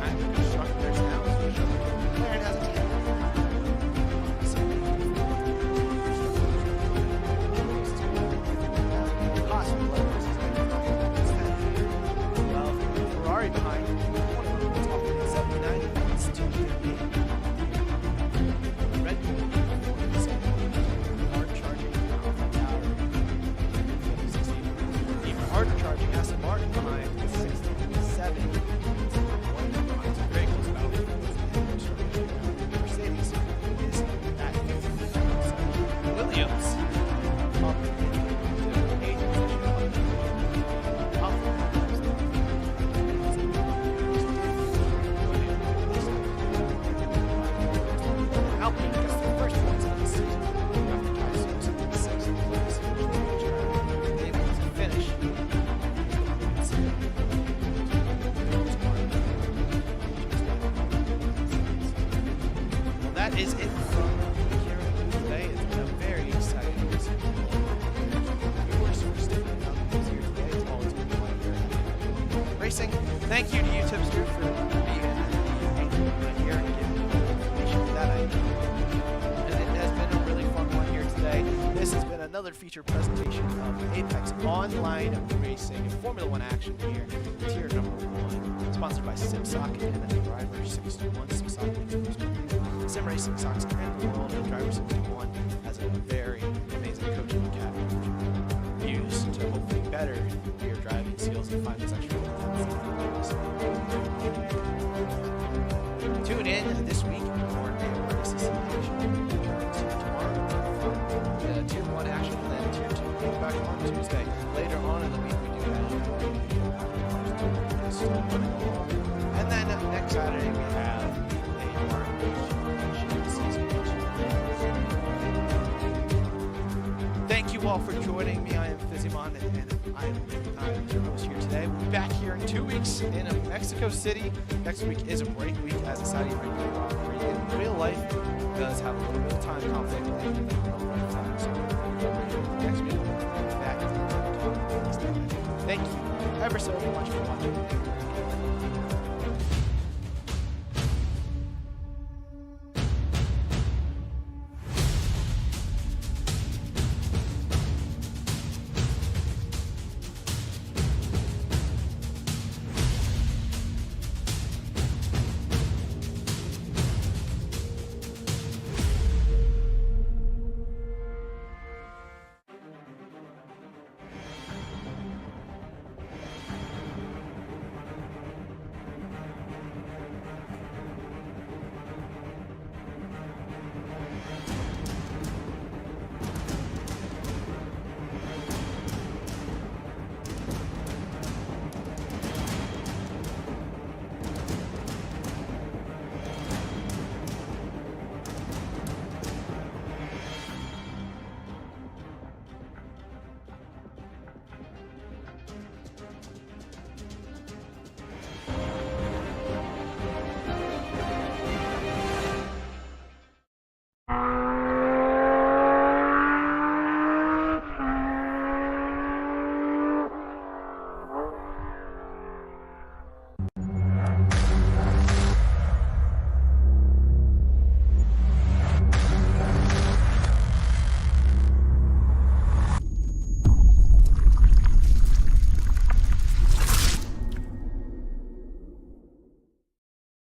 And the constructors now is McLaren has a 10. Ferrari behind 21 points off the 79 points to 58. Red Bull hard charging Alpha Tower 16. Even harder charging Aston Martin behind 67. It's a very close battle. Mercedes is at 50. Williams up into 8th position. Alpine gets the first points of the season after Tyson in 6th place, able to finish. Well, that is it from here today. It's been a very exciting race. Yours for sticking up here today. It's always been fun here at Racing. Thank you to you, Tipster, for being here and giving me information that I need. And it has been a really fun one here today. Tuesday. This has been another featured presentation of Apex Online Racing Formula One action here, tier number 1, sponsored by SimSok and the Driver 61. SimSok makes sim racing socks around the world, and Driver 61 has a very amazing coaching academy used to hopefully better your driving skills and find those extra intense. Tune in this week for AOR action. Tomorrow for tier 1 action, and then tier 2 will be back on Tuesday. Later on in the week we do have and then next Saturday we have AOR season. Thank you all for joining me. I am Fizzymon, and I am your host here today. We'll be back here in 2 weeks in Mexico City. Next week is a break week as a Saudi Arabia Grand Prix. In real life, it does have a little bit of time conflict. So next week we'll be back. Thank you ever so much for watching.